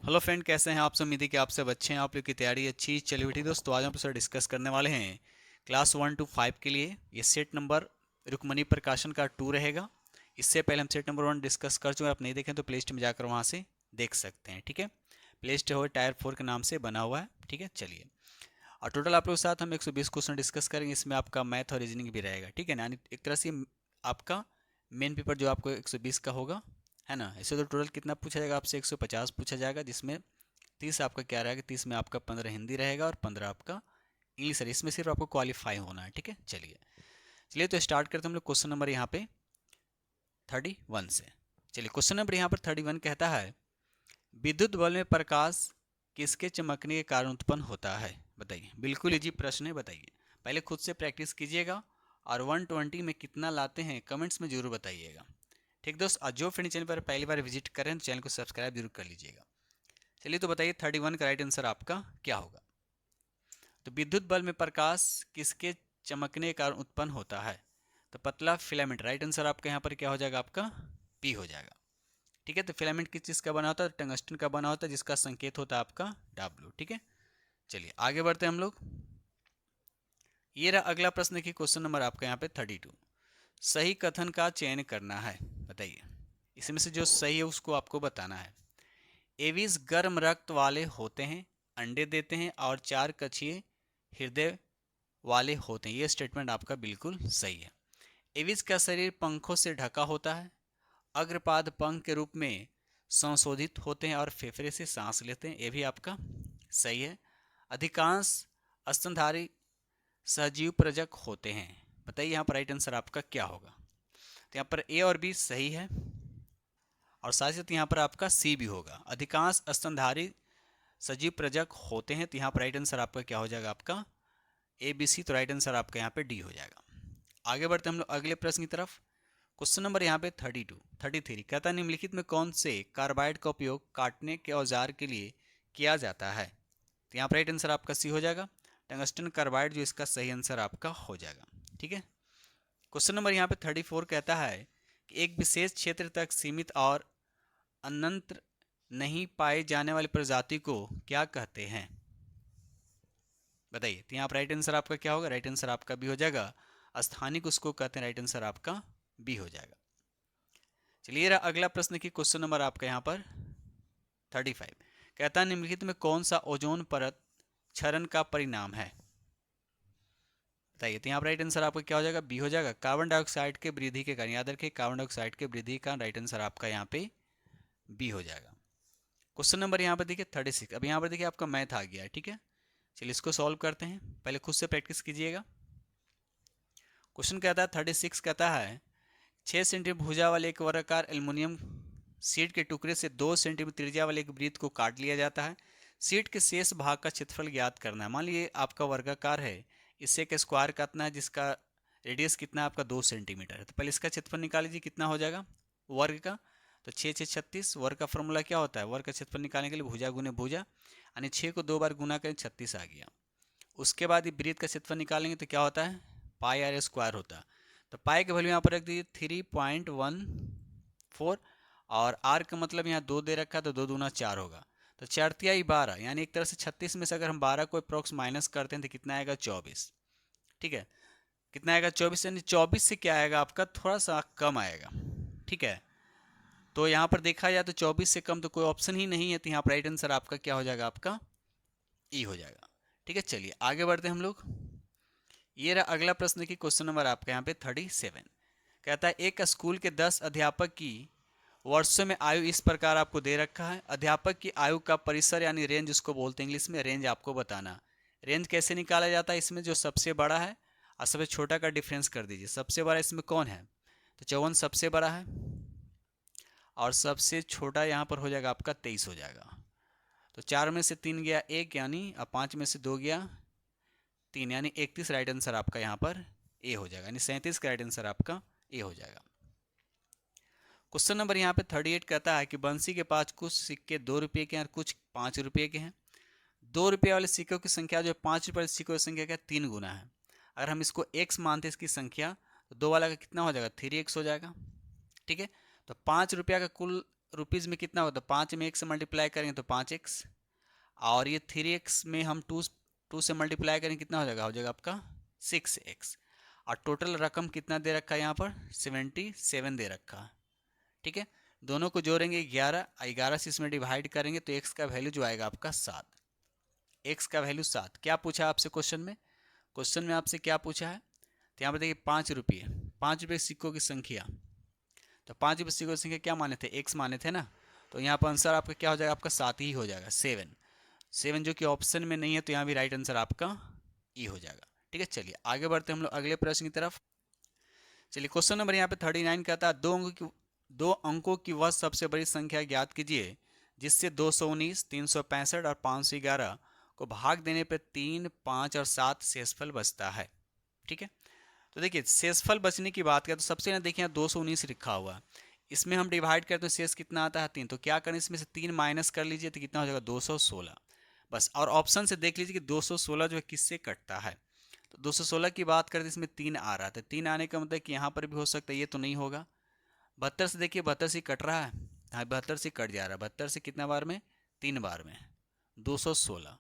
Hello friend, कैसे हैं आप सब। उम्मीद है कि आप सब अच्छे हैं, आप लोग की तैयारी अच्छी चली हुई थी। दोस्तों आज हम आपसे डिस्कस करने वाले हैं क्लास 1 to 5 के लिए। ये सेट नंबर रुक्मणी प्रकाशन का 2 रहेगा। इससे पहले हम सेट नंबर 1 डिस्कस कर चुके हैं। आप नहीं देखें तो प्ले स्टोर में जाकर वहाँ से देख सकते हैं। ठीक है, प्ले स्टोर टायर 4 के नाम से बना हुआ है। ठीक है, चलिए। और टोटल आप लोग के साथ हम 120 क्वेश्चन डिस्कस करेंगे। इसमें आपका मैथ और रीजनिंग भी रहेगा। ठीक है ना, यानी एक तरह से आपका मेन पेपर जो आपको 120 का होगा, है ना। इससे तो टोटल कितना पूछा जाएगा आपसे, 150 पूछा जाएगा, जिसमें 30 आपका क्या रहेगा, 30 में आपका 15 हिंदी रहेगा और 15 आपका इंग्लिश है। इसमें सिर्फ आपको क्वालिफाई होना है। ठीक है, चलिए चलिए तो स्टार्ट करते हैं हम लोग क्वेश्चन नंबर यहाँ पे 31 से। चलिए क्वेश्चन नंबर यहाँ पर 31 कहता है, विद्युत बल में प्रकाश किसके चमकने के कारण उत्पन्न होता है। बताइए, बिल्कुल इजी प्रश्न है, बताइए। पहले खुद से प्रैक्टिस कीजिएगा और 120 में कितना लाते हैं कमेंट्स में जरूर बताइएगा। ठीक दोस्त, और जो फ्रेंड चैनल पर पहली बार विजिट करें तो चैनल को सब्सक्राइब जरूर कर लीजिएगा। चलिए तो बताइए 31 का राइट आंसर आपका क्या होगा। तो विद्युत बल में प्रकाश किसके चमकने के कारण उत्पन्न होता है। तो पतला फिलामेंट। राइट आंसर आपका यहाँ पर क्या हो जाएगा, आपका पी हो जाएगा। ठीक है, तो फिलामेंट किस चीज़ का बना होता है, टंगस्टन का बना होता है, जिसका संकेत होता है आपका डब्ल्यू। ठीक है, चलिए आगे बढ़ते हैं हम लोग। ये रहा अगला प्रश्न की क्वेश्चन नंबर आपका यहाँ पे 32। सही कथन का चयन करना है। बताइए, इसमें से जो सही है उसको आपको बताना है। एविस गर्म रक्त वाले होते हैं, अंडे देते हैं और 4 कक्षीय हृदय वाले होते हैं। ये स्टेटमेंट आपका बिल्कुल सही है। एविस का शरीर पंखों से ढका होता है, अग्रपाद पंख के रूप में संशोधित होते हैं और फेफड़े से सांस लेते हैं। ये भी आपका सही है। अधिकांश स्तनधारी सजीव प्रजक होते हैं। बताइए यहाँ पर राइट आंसर आपका क्या होगा। तो यहाँ पर ए और बी सही है और साथ ही साथ यहाँ पर आपका सी भी होगा। अधिकांश स्तनधारी सजीव प्रजक होते हैं, तो यहाँ पर राइट आंसर आपका क्या हो जाएगा, आपका ए बी सी। तो राइट आंसर आपका यहाँ पे डी हो जाएगा। आगे बढ़ते हम लोग अगले प्रश्न की तरफ। क्वेश्चन नंबर यहाँ पे 33 कहता है, निम्नलिखित में कौन से कार्बाइड का उपयोग काटने के औजार के लिए किया जाता है। तो यहाँ पर राइट आंसर आपका सी हो जाएगा, टंगस्टन कार्बाइड, जो इसका सही आंसर आपका हो जाएगा। ठीक है, क्वेश्चन नंबर यहाँ पे 34 कहता है कि एक विशेष क्षेत्र तक सीमित और अनंत नहीं पाए जाने वाली प्रजाति को क्या कहते हैं। बताइए, तो यहाँ पर राइट आंसर आपका क्या होगा, राइट आंसर आपका बी हो जाएगा, स्थानिक उसको कहते हैं। राइट आंसर आपका बी हो जाएगा। चलिए रहा अगला प्रश्न की क्वेश्चन नंबर आपका यहाँ पर 35 कहता है, निम्नलिखित में कौन सा ओजोन परत क्षरण का परिणाम है। बताइए, तो यहाँ पर राइट आंसर आपका क्या हो जाएगा, बी हो जाएगा, कार्बन डाइऑक्साइड के वृद्धि के कारण। याद रखिए, कार्बन डाइऑक्साइड के वृद्धि का राइट आंसर आपका यहाँ पे बी हो जाएगा। क्वेश्चन नंबर यहाँ पर देखिए 36। अब यहाँ पर देखिए आपका मैथ आ गया है। ठीक है, चलिए इसको सॉल्व करते हैं, पहले खुद से प्रैक्टिस कीजिएगा। क्वेश्चन कहता है 36 कहता है, 6 सेंटीमीटर भुजा वाले एक वर्गाकार एल्युमिनियम शीट के टुकड़े से 2 सेंटीमीटर त्रिज्या वाले एक वृत्त को काट लिया जाता है। शीट के शेष भाग का क्षेत्रफल ज्ञात करना है। मान लीजिए आपका वर्गाकार है, इससे एक स्क्वायर काटना है जिसका रेडियस कितना है आपका 2 सेंटीमीटर है। तो पहले इसका क्षेत्रफल निकाल लीजिए, कितना हो जाएगा वर्ग का। तो 6 6 36, वर्ग का फॉर्मूला क्या होता है, वर्ग का क्षेत्रफल निकालने के लिए भुजा गुने भुजा, यानी 6 को 2 बार गुना करें 36 आ गया। उसके बाद ये वृत्त का क्षेत्रफल निकालेंगे तो क्या होता है, पाई आर स्क्वायर होता है। तो पाई के वैल्यू यहाँ पर रख दीजिए 3.14, और आर का मतलब यहाँ 2 दे रखा है, तो 2 दूना 4 होगा। तो 4 तिहाई 12, यानी एक तरह से 36 में से अगर हम 12 को अप्रोक्स माइनस करते हैं तो कितना आएगा 24। ठीक है, कितना आएगा 24, यानी 24 से क्या आएगा आपका थोड़ा सा कम आएगा। ठीक है, तो यहाँ पर देखा जाए तो 24 से कम तो कोई ऑप्शन ही नहीं है, तो यहाँ पर राइट आंसर आपका क्या हो जाएगा, आपका ई हो जाएगा। ठीक है, चलिए आगे बढ़ते हैं हम लोग। ये रहा अगला प्रश्न की क्वेश्चन नंबर आपका यहाँ पे 37 कहता है, एक स्कूल के 10 अध्यापक की वर्षों में आयु इस प्रकार आपको दे रखा है। अध्यापक की आयु का परिसर यानी रेंज उसको बोलते हैं इंग्लिश में, रेंज आपको बताना। रेंज कैसे निकाला जाता है, इसमें जो सबसे बड़ा है और सबसे छोटा का डिफरेंस कर दीजिए। सबसे बड़ा इसमें कौन है, तो 54 सबसे बड़ा है, और सबसे छोटा यहाँ पर हो जाएगा आपका 23 हो जाएगा। तो 4 में से 3 गया 1, यानी अब 5 में से 2 गया 3, यानी 31 राइट आंसर आपका यहाँ पर ए हो जाएगा, यानी 37 का राइट आंसर आपका ए हो जाएगा। क्वेश्चन नंबर यहाँ पे 38 कहता है कि बंसी के पास कुछ सिक्के 2 रुपये के हैं और कुछ 5 रुपये के हैं। 2 रुपये वाले सिक्कों की संख्या जो 5 रुपये वाले सिक्कों की संख्या का 3 गुना है। अगर हम इसको x मानते हैं इसकी संख्या, तो 2 वाला का कितना हो जाएगा 3x हो जाएगा। ठीक है, तो 5 रुपया का कुल रुपीज़ में कितना होता है, 5 में 1 से मल्टीप्लाई करेंगे तो 5x, और ये 3x में हम 2 से मल्टीप्लाई करेंगे कितना हो जाएगा आपका 6x। और टोटल रकम कितना दे रखा है यहाँ पर 77 दे रखा है। ठीक है, दोनों को जोड़ेंगे 11, 11 से इसमें डिवाइड करेंगे तो x का वैल्यू जो आएगा आपका 7। x का वैल्यू 7। क्या पूछा आपसे क्वेश्चन में, क्वेश्चन में आपसे क्या पूछा है, तो यहाँ पर देखिए 5 रुपये, 5 रुपये सिक्कों की संख्या, तो 5 रुपये सिक्कों की संख्या क्या माने थे, x माने थे ना, तो यहाँ पर आंसर आपका क्या हो जाएगा, आपका 7 ही हो जाएगा, 7 जो कि ऑप्शन में नहीं है, तो यहाँ भी राइट आंसर आपका ई हो जाएगा। ठीक है, चलिए आगे बढ़ते हैं हम लोग अगले प्रश्न की तरफ। चलिए क्वेश्चन नंबर यहाँ पे 39 कहता है, दो अंकों की वह सबसे बड़ी संख्या ज्ञात कीजिए जिससे 219, 365 और 511 को भाग देने पर 3, 5 और 7 शेषफल बचता है। ठीक है, तो देखिए शेषफल बचने की बात करें तो सबसे ना देखिए 219 लिखा हुआ है, इसमें हम डिवाइड करते हैं शेष कितना आता है 3, तो क्या करें इसमें से 3 माइनस कर लीजिए तो कितना हो जाएगा 216 बस। और ऑप्शन से देख लीजिए कि 216 जो है किससे कटता है, तो 216 की बात करते इसमें 3 आ रहा था, 3 आने का मतलब कि यहाँ पर भी हो सकता है, ये तो नहीं होगा। 72 से देखिए 72 से कट रहा है, हाँ 72 से कट जा रहा है, 72 से कितना बार में 3 बार में 216।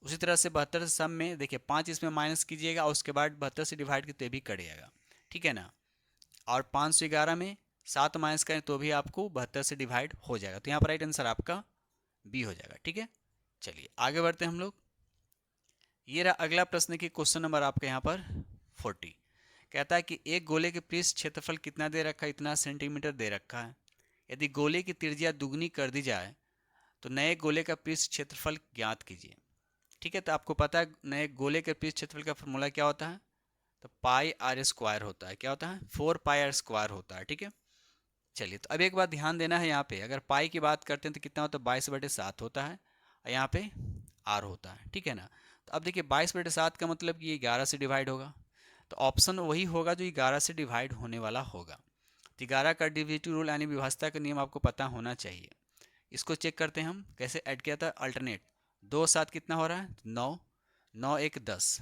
उसी तरह से 72 से सम में देखिए 5 इसमें माइनस कीजिएगा और उसके बाद 72 से डिवाइड किए तो भी कट जाएगा। ठीक है ना, और 511 में 7 माइनस करें तो भी आपको 72 से डिवाइड हो जाएगा, तो यहाँ पर राइट आंसर आपका बी हो जाएगा। ठीक है, चलिए आगे बढ़ते हैं हम लोग। ये रहा अगला प्रश्न की क्वेश्चन नंबर आपका यहाँ पर 40 कहता है कि एक गोले के पृष्ठ क्षेत्रफल कितना दे रखा है, इतना सेंटीमीटर दे रखा है। यदि गोले की त्रिज्या दुगनी कर दी जाए तो नए गोले का पृष्ठ क्षेत्रफल ज्ञात कीजिए। ठीक है, तो आपको पता है नए गोले के पृष्ठ क्षेत्रफल का फॉर्मूला क्या होता है, तो पाई आर स्क्वायर होता है, क्या होता है 4 पाई आर स्क्वायर होता है। ठीक है, चलिए तो अब एक बात ध्यान देना है, यहाँ पे अगर पाई की बात करते हैं तो कितना होता है 22/7 होता है, और यहाँ पे आर होता है। ठीक है ना, तो अब देखिए 22/7 का मतलब कि ये 11 से डिवाइड होगा, तो ऑप्शन वही होगा जो 11 से डिवाइड होने वाला होगा। तो 11 का डिविजिटिव रूल यानी विभाज्यता का नियम आपको पता होना चाहिए। इसको चेक करते हैं हम कैसे ऐड किया था, अल्टरनेट 2 7 कितना हो रहा है 9, 9 1 10,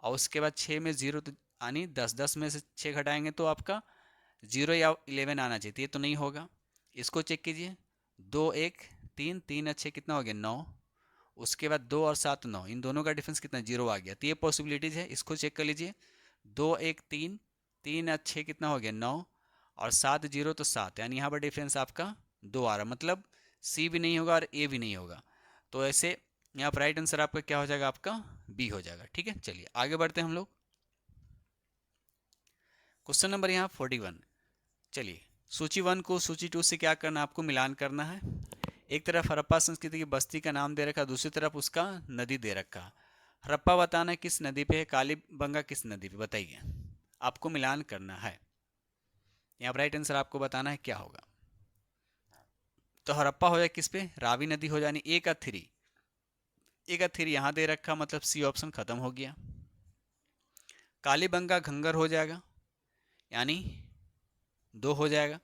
और उसके बाद 6 में 0 तो यानी 10, 10 में से 6 घटाएंगे तो आपका 0 या 11 आना चाहिए, ये तो नहीं होगा। इसको चेक कीजिए 2 1 3, 3 अच्छे कितना हो गया 9, उसके बाद 2 और 7 9, इन दोनों का डिफरेंस कितना 0 आ गया, तो ये पॉसिबिलिटीज़ है, इसको चेक कर लीजिए 2 1 3, 3 अच्छे कितना हो गया 9, और 7 0 तो 7, यानी यहाँ पर डिफरेंस आपका 2 आ रहा, मतलब सी भी नहीं होगा और ए भी नहीं होगा, तो ऐसे यहाँ पर राइट आंसर आपका क्या हो जाएगा, आपका बी हो जाएगा। ठीक है, चलिए आगे बढ़ते हैं हम लोग। क्वेश्चन नंबर यहाँ 41, चलिए सूची 1 को सूची 2 से क्या करना, आपको मिलान करना है। एक तरफ हड़प्पा संस्कृति की बस्ती का नाम दे रखा, दूसरी तरफ उसका नदी दे रखा। हड़प्पा बताना है किस नदी पे है, कालीबंगा किस नदी पे, बताइए, आपको मिलान करना है। यहाँ पर राइट आंसर आपको बताना है क्या होगा, तो हड़प्पा हो जाए किस पे, रावी नदी हो जाए, ए का 3, ए का 3 यहाँ दे रखा, मतलब सी ऑप्शन खत्म हो गया। कालीबंगा घंगर हो जाएगा, यानी 2 हो जाएगा।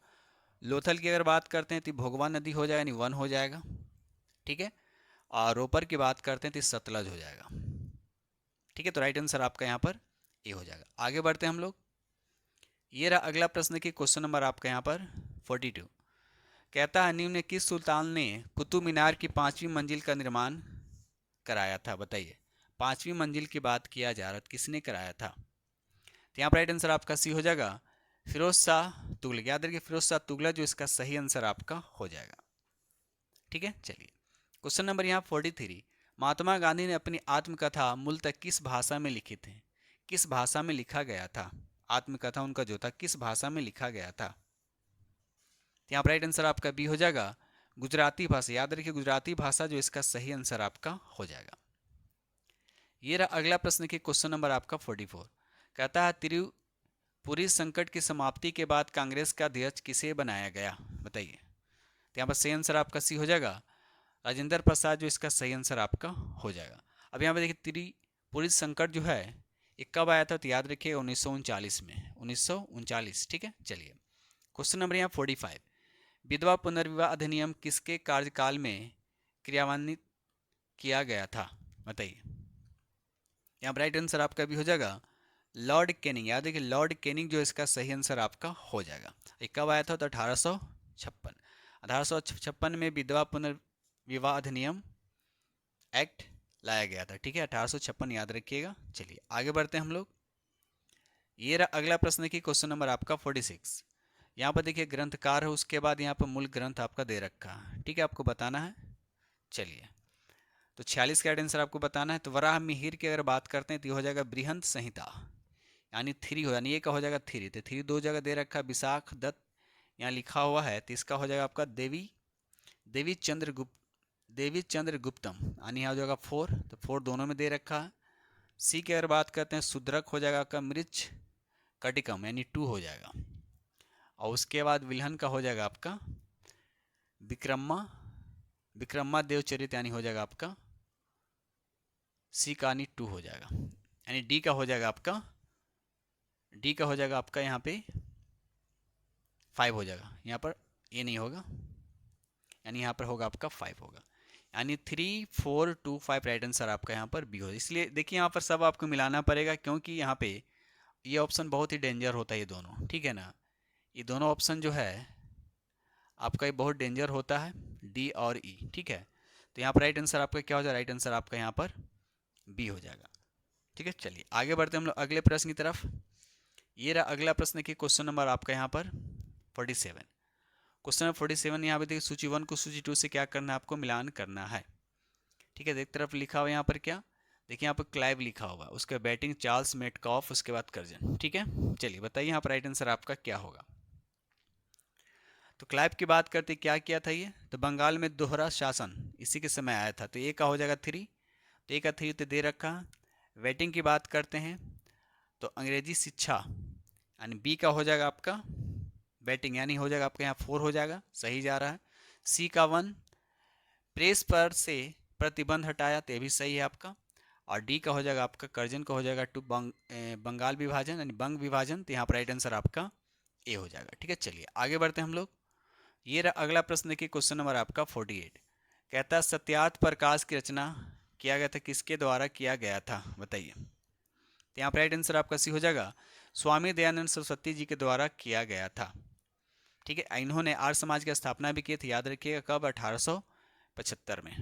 लोथल की अगर बात करते हैं तो भोगवा नदी हो जाएगा, यानी 1 हो जाएगा। ठीक है, और रोपर की बात करते हैं तो सतलज हो जाएगा। ठीक है, तो राइट आंसर आपका यहाँ पर ए हो जाएगा। आगे बढ़ते हैं हम लोग। ये रहा अगला प्रश्न की क्वेश्चन नंबर आपका यहाँ पर 42 कहता है निम्न किस सुल्तान ने कुतुब मीनार की 5वीं मंजिल का निर्माण कराया था, बताइए 5वीं मंजिल की बात किया जा रहा है, किसने कराया था, तो यहाँ पर राइट आंसर आपका सी हो जाएगा फिरोज शाह तुगलक। याद रखिए फिरोज शाह तुगलक जो इसका सही आंसर आपका हो जाएगा। ठीक है, चलिए क्वेश्चन नंबर यहाँ 43 महात्मा गांधी ने अपनी आत्मकथा मूलतः किस भाषा में लिखी थी, किस भाषा में लिखा गया था, आत्मकथा उनका जो था किस भाषा में लिखा गया था, यहाँ पर राइट आंसर आपका बी हो जाएगा गुजराती भाषा। याद रखिए गुजराती भाषा जो इसका सही आंसर आपका हो जाएगा। ये रहा अगला प्रश्न की क्वेश्चन नंबर आपका 44 कहता है त्रिपुरी संकट की समाप्ति के बाद कांग्रेस का अध्यक्ष किसे बनाया गया, बताइए, तो यहाँ पर सही आंसर आपका सी हो जाएगा राजेंद्र प्रसाद जो इसका सही आंसर आपका हो जाएगा। अब यहाँ पे देखिए त्रिपुरी संकट जो है ये कब आया था, तो याद रखिए 1939 में, 1939। ठीक है, चलिए क्वेश्चन नंबर यहाँ 45 विधवा पुनर्विवाह अधिनियम किसके कार्यकाल में क्रियान्वित किया गया था, बताइए, यहाँ राइट आंसर आपका भी हो जाएगा लॉर्ड कैनिंग। याद है कि लॉर्ड कैनिंग जो इसका सही आंसर आपका हो जाएगा। ये कब आया था, तो 1856। 1856 में विधवा पुनर्विवाह अधिनियम एक्ट लाया गया था। ठीक है, 1856 याद रखिएगा। चलिए आगे बढ़ते हैं हम लोग। ये रहा अगला प्रश्न की क्वेश्चन नंबर आपका 46। यहाँ पर देखिए ग्रंथकार है, उसके बाद यहाँ पर मूल ग्रंथ आपका दे रखा है। ठीक है, आपको बताना है। चलिए तो 46 का आंसर आपको बताना है। तो वराह मिहिर की अगर बात करते हैं तो ये हो जाएगा बृहंत संहिता, यानी 3 हो, यानी ये का हो जाएगा 3। तो 3 दो जगह दे रखा है, विशाख दत्त यहाँ लिखा हुआ है, तो इसका हो जाएगा आपका देवी चंद्र गुप्तम, यानी यहाँ हो जाएगा 4। तो 4 दोनों में दे रखा है। सी की अगर बात करते हैं सुद्रक हो जाएगा आपका मृच कटिकम, यानी 2 हो जाएगा। और उसके बाद विल्हन का हो जाएगा आपका विक्रम्मा देवचरित, यानी हो जाएगा आपका सी का, यानी 2 हो जाएगा। यानी डी का हो जाएगा आपका यहाँ पे 5 हो जाएगा। यहाँ पर ये नहीं होगा, यानी यहाँ पर होगा आपका 5 होगा। यानी 3, 4, 2, 5 राइट आंसर आपका यहाँ पर बी होगा। इसलिए देखिए यहाँ पर सब आपको मिलाना पड़ेगा, क्योंकि यहाँ पे ये ऑप्शन बहुत ही डेंजर होता है, ये दोनों। ठीक है ना, ये दोनों ऑप्शन जो है आपका ये बहुत डेंजर होता है, डी और ई। ठीक है, तो यहाँ पर राइट आंसर आपका क्या हो जाएगा? राइट आंसर आपका यहाँ पर बी हो जाएगा। ठीक है, चलिए आगे बढ़ते हैं हम लोग अगले प्रश्न की तरफ। ये रहा अगला प्रश्न की क्वेश्चन नंबर आपका यहाँ पर 47। क्वेश्चन नंबर 47 यहाँ पे देखिए सूची 1 को सूची 2 से क्या करना है? आपको मिलान करना है। ठीक है, एक तरफ लिखा हुआ यहाँ पर क्या, देखिए यहाँ पर क्लाइव लिखा हुआ, उसके बैटिंग चार्ल्स मेटकॉफ, उसके बाद कर्जन। ठीक है, चलिए बताइए यहाँ पर राइट आंसर आपका क्या होगा। तो क्लाइव की बात करते क्या किया था ये, तो बंगाल में दोहरा शासन इसी के समय आया था। तो ए का हो जाएगा 3, तो ए का 3 तो दे रखा। वेटिंग की बात करते हैं तो अंग्रेजी शिक्षा, यानी बी का हो जाएगा आपका बैटिंग, यानी हो जाएगा आपका यहाँ 4 हो जाएगा, सही जा रहा है। सी का 1 प्रेस पर से प्रतिबंध हटाया, तो ये भी सही है आपका। और डी का हो जाएगा आपका कर्जन का हो जाएगा 2 बंगाल विभाजन, यानी बंग विभाजन। तो यहाँ पर राइट आंसर आपका ए हो जाएगा। ठीक है, चलिए आगे बढ़ते हैं हम लोग। ये रहा अगला प्रश्न देखिए क्वेश्चन नंबर आपका 48। कहता है सत्यार्थ प्रकाश की रचना किया गया था, किसके द्वारा किया गया था? बताइए। तो यहाँ पर राइट आंसर आपका सी हो जाएगा, स्वामी दयानंद सरस्वती जी के द्वारा किया गया था। ठीक है, इन्होंने आर्य समाज की स्थापना भी की थी, याद रखिएगा कब? 1875 में।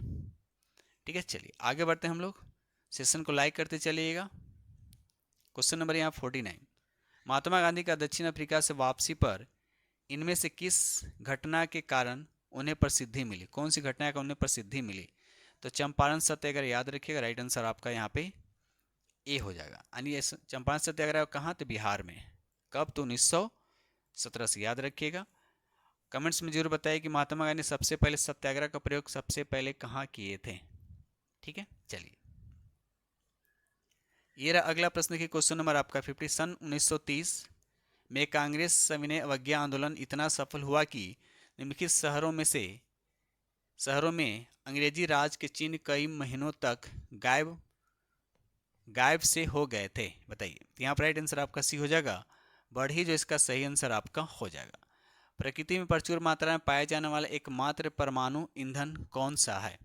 ठीक है, चलिए आगे बढ़ते हैं हम लोग। सेशन को लाइक करते चलिएगा। क्वेश्चन नंबर यहाँ 49। महात्मा गांधी का दक्षिण अफ्रीका से वापसी पर इनमें से किस घटना के कारण उन्हें प्रसिद्धि मिली? कौन सी घटना का उन्हें प्रसिद्धि मिली? तो चंपारण सत्याग्रह, याद रखिएगा राइट आंसर आपका यहाँ पे ए हो जाएगा। यानी चंपारण सत्याग्रह कहाँ? तो बिहार में। कब? तो 1917 से, याद रखिएगा। कमेंट्स में जरूर बताइए कि महात्मा गांधी सबसे पहले सत्याग्रह का प्रयोग सबसे पहले कहाँ किए थे। ठीक है, चलिए ये रहा अगला प्रश्न की क्वेश्चन नंबर आपका 50। सन 1930 में कांग्रेस सविनय अवज्ञा आंदोलन इतना सफल हुआ कि निम्नलिखित शहरों में अंग्रेजी राज के चिन्ह कई महीनों तक गायब से हो गए थे। बताइए। तो यहाँ पर राइट आंसर आपका सी हो जाएगा, बढ़ी, जो इसका सही आंसर आपका हो जाएगा। प्रकृति में प्रचुर मात्रा में पाए जाने वाला एकमात्र परमाणु ईंधन कौन सा है?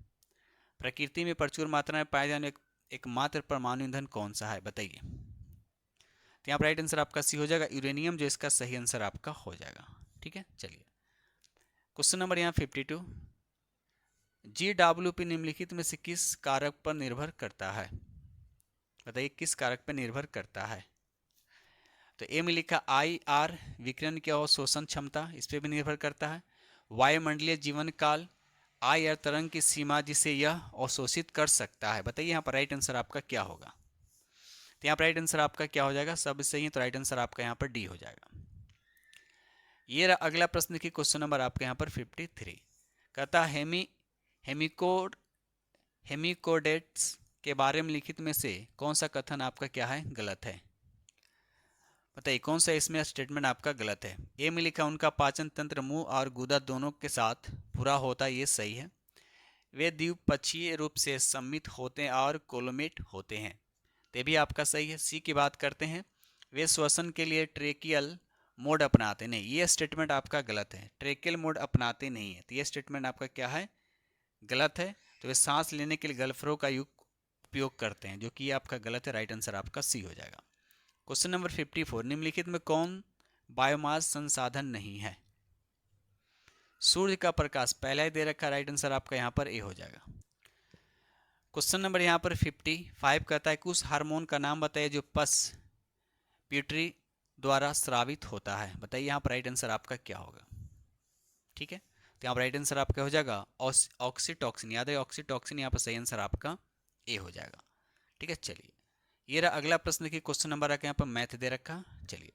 प्रकृति में प्रचुर मात्रा में पाए जाने एकमात्र परमाणु ईंधन कौन सा है? बताइए। तो यहाँ पर राइट आंसर आपका सी हो जाएगा, यूरेनियम, जो इसका सही आंसर आपका हो जाएगा। ठीक है, चलिए क्वेश्चन नंबर यहाँ 52। GWP निम्नलिखित में से किस कारक पर निर्भर करता है? बताइए किस कारक पर निर्भर करता है? तो ए में लिखा IR विकिरण की अवशोषण क्षमता, इस पर भी निर्भर करता है। वायुमंडलीय जीवन काल, IR तरंग की सीमा जिसे यह अवशोषित कर सकता है। बताइए यहाँ पर राइट आंसर आपका क्या होगा? तो यहाँ पर राइट आंसर आपका क्या हो जाएगा? सब सही है, तो राइट आंसर आपका यहाँ पर डी हो जाएगा। ये रहा अगला प्रश्न की क्वेश्चन नंबर आपके यहाँ पर 53। कहता हेमिकोडेट्स के बारे में लिखित में से कौन सा कथन आपका क्या है? गलत है। बताइए कौन सा इसमें स्टेटमेंट आपका गलत है? ए में लिखा उनका पाचन तंत्र मुंह और गुदा दोनों के साथ पूरा होता है, ये सही है। वे द्विपक्षीय रूप से सम्मित होते हैं और कोलोमेट होते हैं, ये भी आपका सही है। सी की बात करते हैं, वे श्वसन के लिए ट्रेकियल मोड अपनाते नहीं, ये स्टेटमेंट आपका गलत है। ट्रेकियल मोड अपनाते नहीं है, तो ये स्टेटमेंट आपका क्या है? गलत है। तो वे सांस लेने के लिए गलफ्रो का उपयोग करते हैं, जो कि आपका गलत है। राइट आंसर आपका सी हो जाएगा। Question number 54। निम्नलिखित में कौन बायोमास संसाधन नहीं है? सूर्य का प्रकाश पहला ही दे रखा, राइट आंसर आपका यहाँ पर ए हो जाएगा। क्वेश्चन नंबर यहाँ पर 55 कहता है कि उस हार्मोन का नाम बताइए जो पस प्यूटरी द्वारा स्रावित होता है। बताइए यहाँ पर राइट आंसर आपका क्या होगा। ठीक है, तो यहाँ पर राइट आंसर आपका हो जाएगा ऑक्सीटॉक्सिन। याद है ऑक्सीटॉक्सिन, यहाँ पर सही आंसर आपका ए हो जाएगा। ठीक है, चलिए ये रहा अगला प्रश्न की क्वेश्चन नंबर आके यहाँ पर मैथ दे रखा। चलिए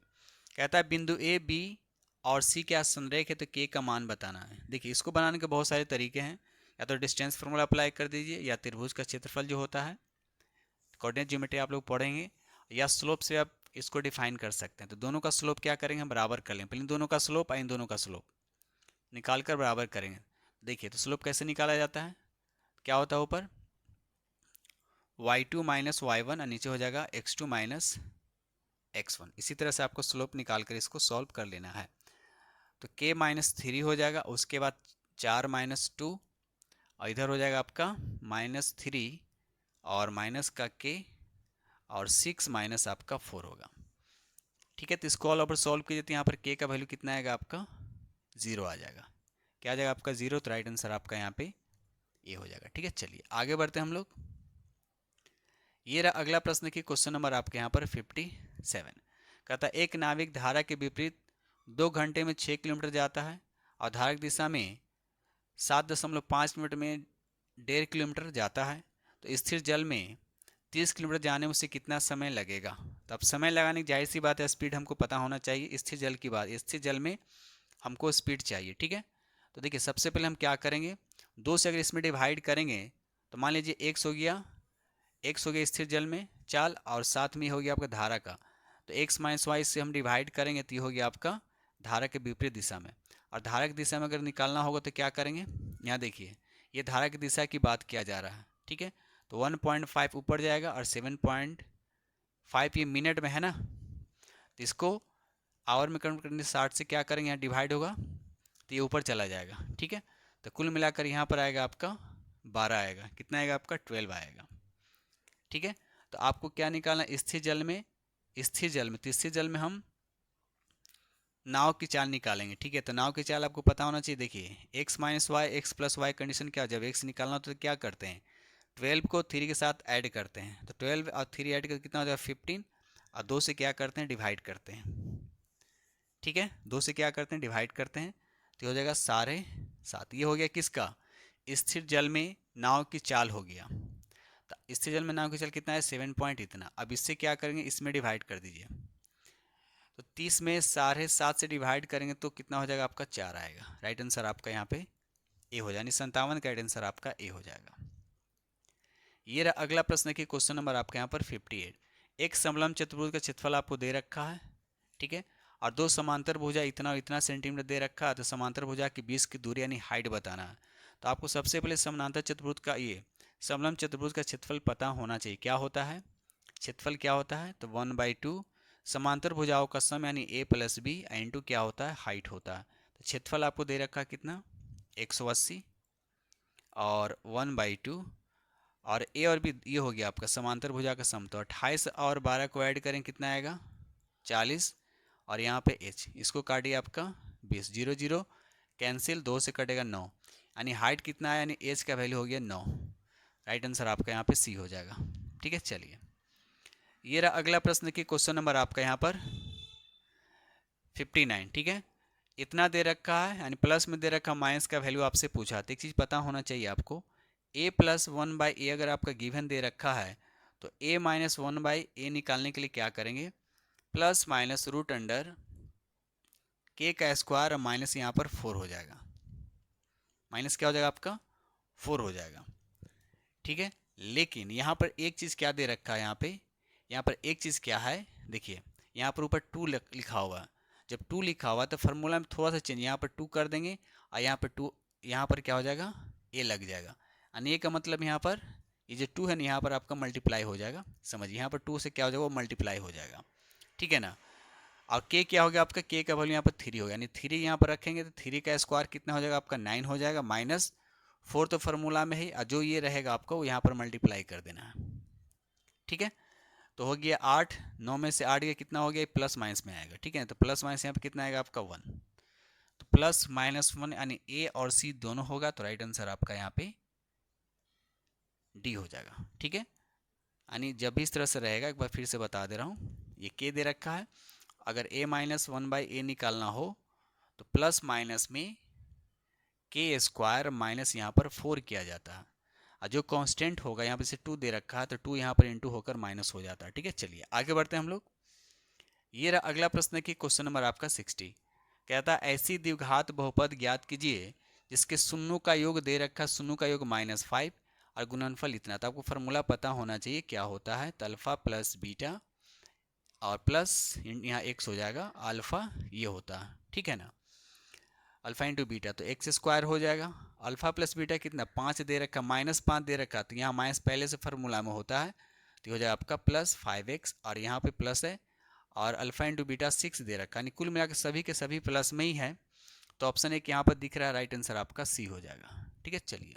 कहता है बिंदु ए बी और सी क्या संरेख है, तो के का मान बताना है। देखिए इसको बनाने के बहुत सारे तरीके हैं, या तो डिस्टेंस फार्मूला अप्लाई कर दीजिए, या त्रिभुज का क्षेत्रफल जो होता है कोऑर्डिनेट ज्योमेट्री आप लोग पढ़ेंगे, या स्लोप से आप इसको डिफाइन कर सकते हैं। तो दोनों का स्लोप क्या करेंगे, हम बराबर कर लेंगे। पहले दोनों का स्लोप इन दोनों का स्लोप निकाल कर बराबर करेंगे। देखिए तो स्लोप कैसे निकाला जाता है, क्या होता है ऊपर y2 माइनस y1 और नीचे हो जाएगा x2 माइनस x1। इसी तरह से आपको स्लोप निकाल कर इसको सॉल्व कर लेना है। तो k माइनस 3 हो जाएगा, उसके बाद 4 माइनस 2 और इधर हो जाएगा आपका माइनस 3 और माइनस का k और 6 माइनस आपका 4 होगा। ठीक है, तो इसको ऑल ओवर सॉल्व कीजिए तो यहाँ पर k का वैल्यू कितना आएगा आपका 0 आ जाएगा। क्या आ जाएगा आपका 0, तो राइट आंसर आपका यहाँ पे ये हो जाएगा। ठीक है, चलिए आगे बढ़ते हैं हम लोग। ये रहा अगला प्रश्न की क्वेश्चन नंबर आपके यहाँ पर 57 कहता है एक नाविक धारा के विपरीत 2 घंटे में 6 किलोमीटर जाता है और धारक दिशा में 7.5 मिनट में 1.5 किलोमीटर जाता है, तो स्थिर जल में 30 किलोमीटर जाने में उसे कितना समय लगेगा। तो अब समय लगाने की जाहिर सी बात है, स्पीड हमको पता होना चाहिए। स्थिर जल की बात, स्थिर जल में हमको स्पीड चाहिए। ठीक है, तो देखिए सबसे पहले हम क्या करेंगे, 2 से अगर इसमें डिवाइड करेंगे तो मान लीजिए x हो गया स्थिर जल में चाल, और साथ में हो गया आपका धारा का। तो x माइनस वाई से हम डिवाइड करेंगे तो ये हो गया आपका धारा के विपरीत दिशा में। और धारा की दिशा में अगर निकालना होगा तो क्या करेंगे, यहाँ देखिए ये धारा की दिशा की बात किया जा रहा है। ठीक है, तो 1.5 ऊपर जाएगा और 7.5 ये मिनट में है ना, तो इसको आवर में कन्वर्ट करने 60 से क्या करेंगे, यहाँ डिवाइड होगा तो ये ऊपर चला जाएगा। ठीक है, तो कुल मिलाकर यहाँ पर आएगा आपका 12 आएगा। कितना आएगा आपका 12 आएगा। ठीक है, तो आपको क्या निकालना, स्थिर जल में तो स्थिर जल में हम नाव की चाल निकालेंगे। ठीक है, तो नाव की चाल आपको पता होना चाहिए। देखिए x minus Y X plus Y condition क्या, जब x निकालना हो तो क्या करते हैं 12 को 3 के साथ ऐड करते हैं, तो 12 और 3 ऐड करके कितना हो जाएगा 15, और 2 से क्या करते हैं डिवाइड करते हैं। ठीक है, 2 से क्या करते हैं डिवाइड करते हैं, तो हो जाएगा 7.5। ये हो गया किसका, स्थिर जल में नाव की चाल हो गया। तो स्थिर जल में नाव की चाल कितना है 7 पॉइंट इतना। अब इससे क्या करेंगे, इसमें डिवाइड कर दीजिए, तो 30 में 7.5 से डिवाइड करेंगे तो कितना हो जाएगा आपका 4 आएगा। राइट आंसर आपका यहाँ पे ए हो जाएगा, 57 का राइट आंसर आपका ए हो जाएगा। ये रहा अगला प्रश्न की क्वेश्चन नंबर आपके यहाँ पर 58। एक समलंब चतुर्भुज का क्षेत्रफल आपको दे रखा है। ठीक है, और 2 समांतर भुजा इतना और इतना सेंटीमीटर दे रखा है, तो समांतर भुजा की 20 की दूरी यानी हाइट बताना है। तो आपको सबसे पहले समांतर चतुर्भुज का ये समलंब चतुर्भुज का क्षेत्रफल पता होना चाहिए। क्या होता है क्षेत्रफल, क्या होता है, तो 1/2 समांतर भुजाओं का सम यानी a प्लस बी इंटू क्या होता है हाइट होता है। तो क्षेत्रफल आपको दे रखा है कितना 180 और 1/2 और ए और बी ये हो गया आपका समांतर भुजा का सम। तो 28 और 12 को ऐड करें कितना आएगा 40, और यहाँ पे h इसको काटिए आपका 20, 0 0 कैंसिल, 2 से कटेगा 9, यानी हाइट कितना है यानी h का वैल्यू हो गया 9। राइट आंसर आपका यहाँ पे सी हो जाएगा। ठीक है, चलिए ये रहा अगला प्रश्न की क्वेश्चन नंबर आपका यहाँ पर 59। ठीक है, इतना दे रखा है यानी प्लस में दे रखा, माइनस का वैल्यू आपसे पूछा। तो एक चीज़ पता होना चाहिए आपको, a प्लस 1/a अगर आपका गिवन दे रखा है तो a माइनस 1/a निकालने के लिए क्या करेंगे, plus minus root under k का स्क्वायर और माइनस यहाँ पर 4 हो जाएगा। माइनस क्या हो जाएगा आपका 4 हो जाएगा। ठीक है, लेकिन यहाँ पर एक चीज़ क्या दे रखा है, यहाँ पर एक चीज़ क्या है, देखिए यहाँ पर ऊपर 2 लिखा हुआ है। जब 2 लिखा हुआ तो फार्मूला में थोड़ा सा चेंज, यहाँ पर 2 कर देंगे और यहाँ पर 2 यहाँ पर क्या हो जाएगा a लग जाएगा। यानी a का मतलब यहाँ पर ये जो 2 है ना यहाँ पर आपका मल्टीप्लाई हो जाएगा। समझिए यहाँ पर 2 से क्या हो जाएगा वो मल्टीप्लाई हो जाएगा। ठीक है ना, और k क्या हो गया आपका, k का वैल्यू यहाँ पर 3 हो गया, यानी 3 यहाँ पर रखेंगे तो 3 का स्क्वायर कितना हो जाएगा आपका 9 हो जाएगा, माइनस 4 तो फार्मूला में ही, और जो ये रहेगा आपको वो यहाँ पर मल्टीप्लाई कर देना है। ठीक है, तो हो गया 8, 9 में से 8 गया कितना हो गया प्लस माइनस में आएगा। ठीक है, तो प्लस माइनस यहाँ पर कितना आएगा आपका 1। तो +-1 यानी ए और सी दोनों होगा, तो राइट आंसर आपका यहाँ पे डी हो जाएगा। ठीक है, यानी जब भी इस तरह से रहेगा, एक बार फिर से बता दे रहा हूँ, ये के दे रखा है, अगर a-1/a निकालना हो तो प्लस माइनस में के स्क्वायर माइनस यहाँ पर 4 किया जाता है, और जो कांस्टेंट होगा यहाँ पे से 2 दे रखा है, तो 2 यहाँ पर इंटू होकर माइनस हो जाता है। ठीक है, चलिए आगे बढ़ते हैं हम लोग। ये रहा अगला प्रश्न की क्वेश्चन नंबर आपका 60। कहता है ऐसी द्विघात बहुपद ज्ञात कीजिए जिसके शून्यों का योग दे रखा, शून्यों का योग -5 और गुणनफल इतना। तो आपको फार्मूला पता होना चाहिए क्या होता है, तो अल्फा प्लस बीटा और प्लस यहाँ एक्स हो जाएगा, अल्फा ये होता है। ठीक है ना, अल्फा इंटू बीटा तो एक्स स्क्वायर हो जाएगा। अल्फा प्लस बीटा कितना, 5 दे रखा, -5 दे रखा, तो यहाँ माइनस पहले से फार्मूला में होता है, तो हो जाएगा आपका +5x, और यहाँ पे प्लस है, और अल्फा इंटू बीटा 6 दे रखा, यानी कुल मिलाकर सभी के सभी प्लस में ही है, तो ऑप्शन एक यहाँ पर दिख रहा है, राइट आंसर आपका सी हो जाएगा। ठीक है, चलिए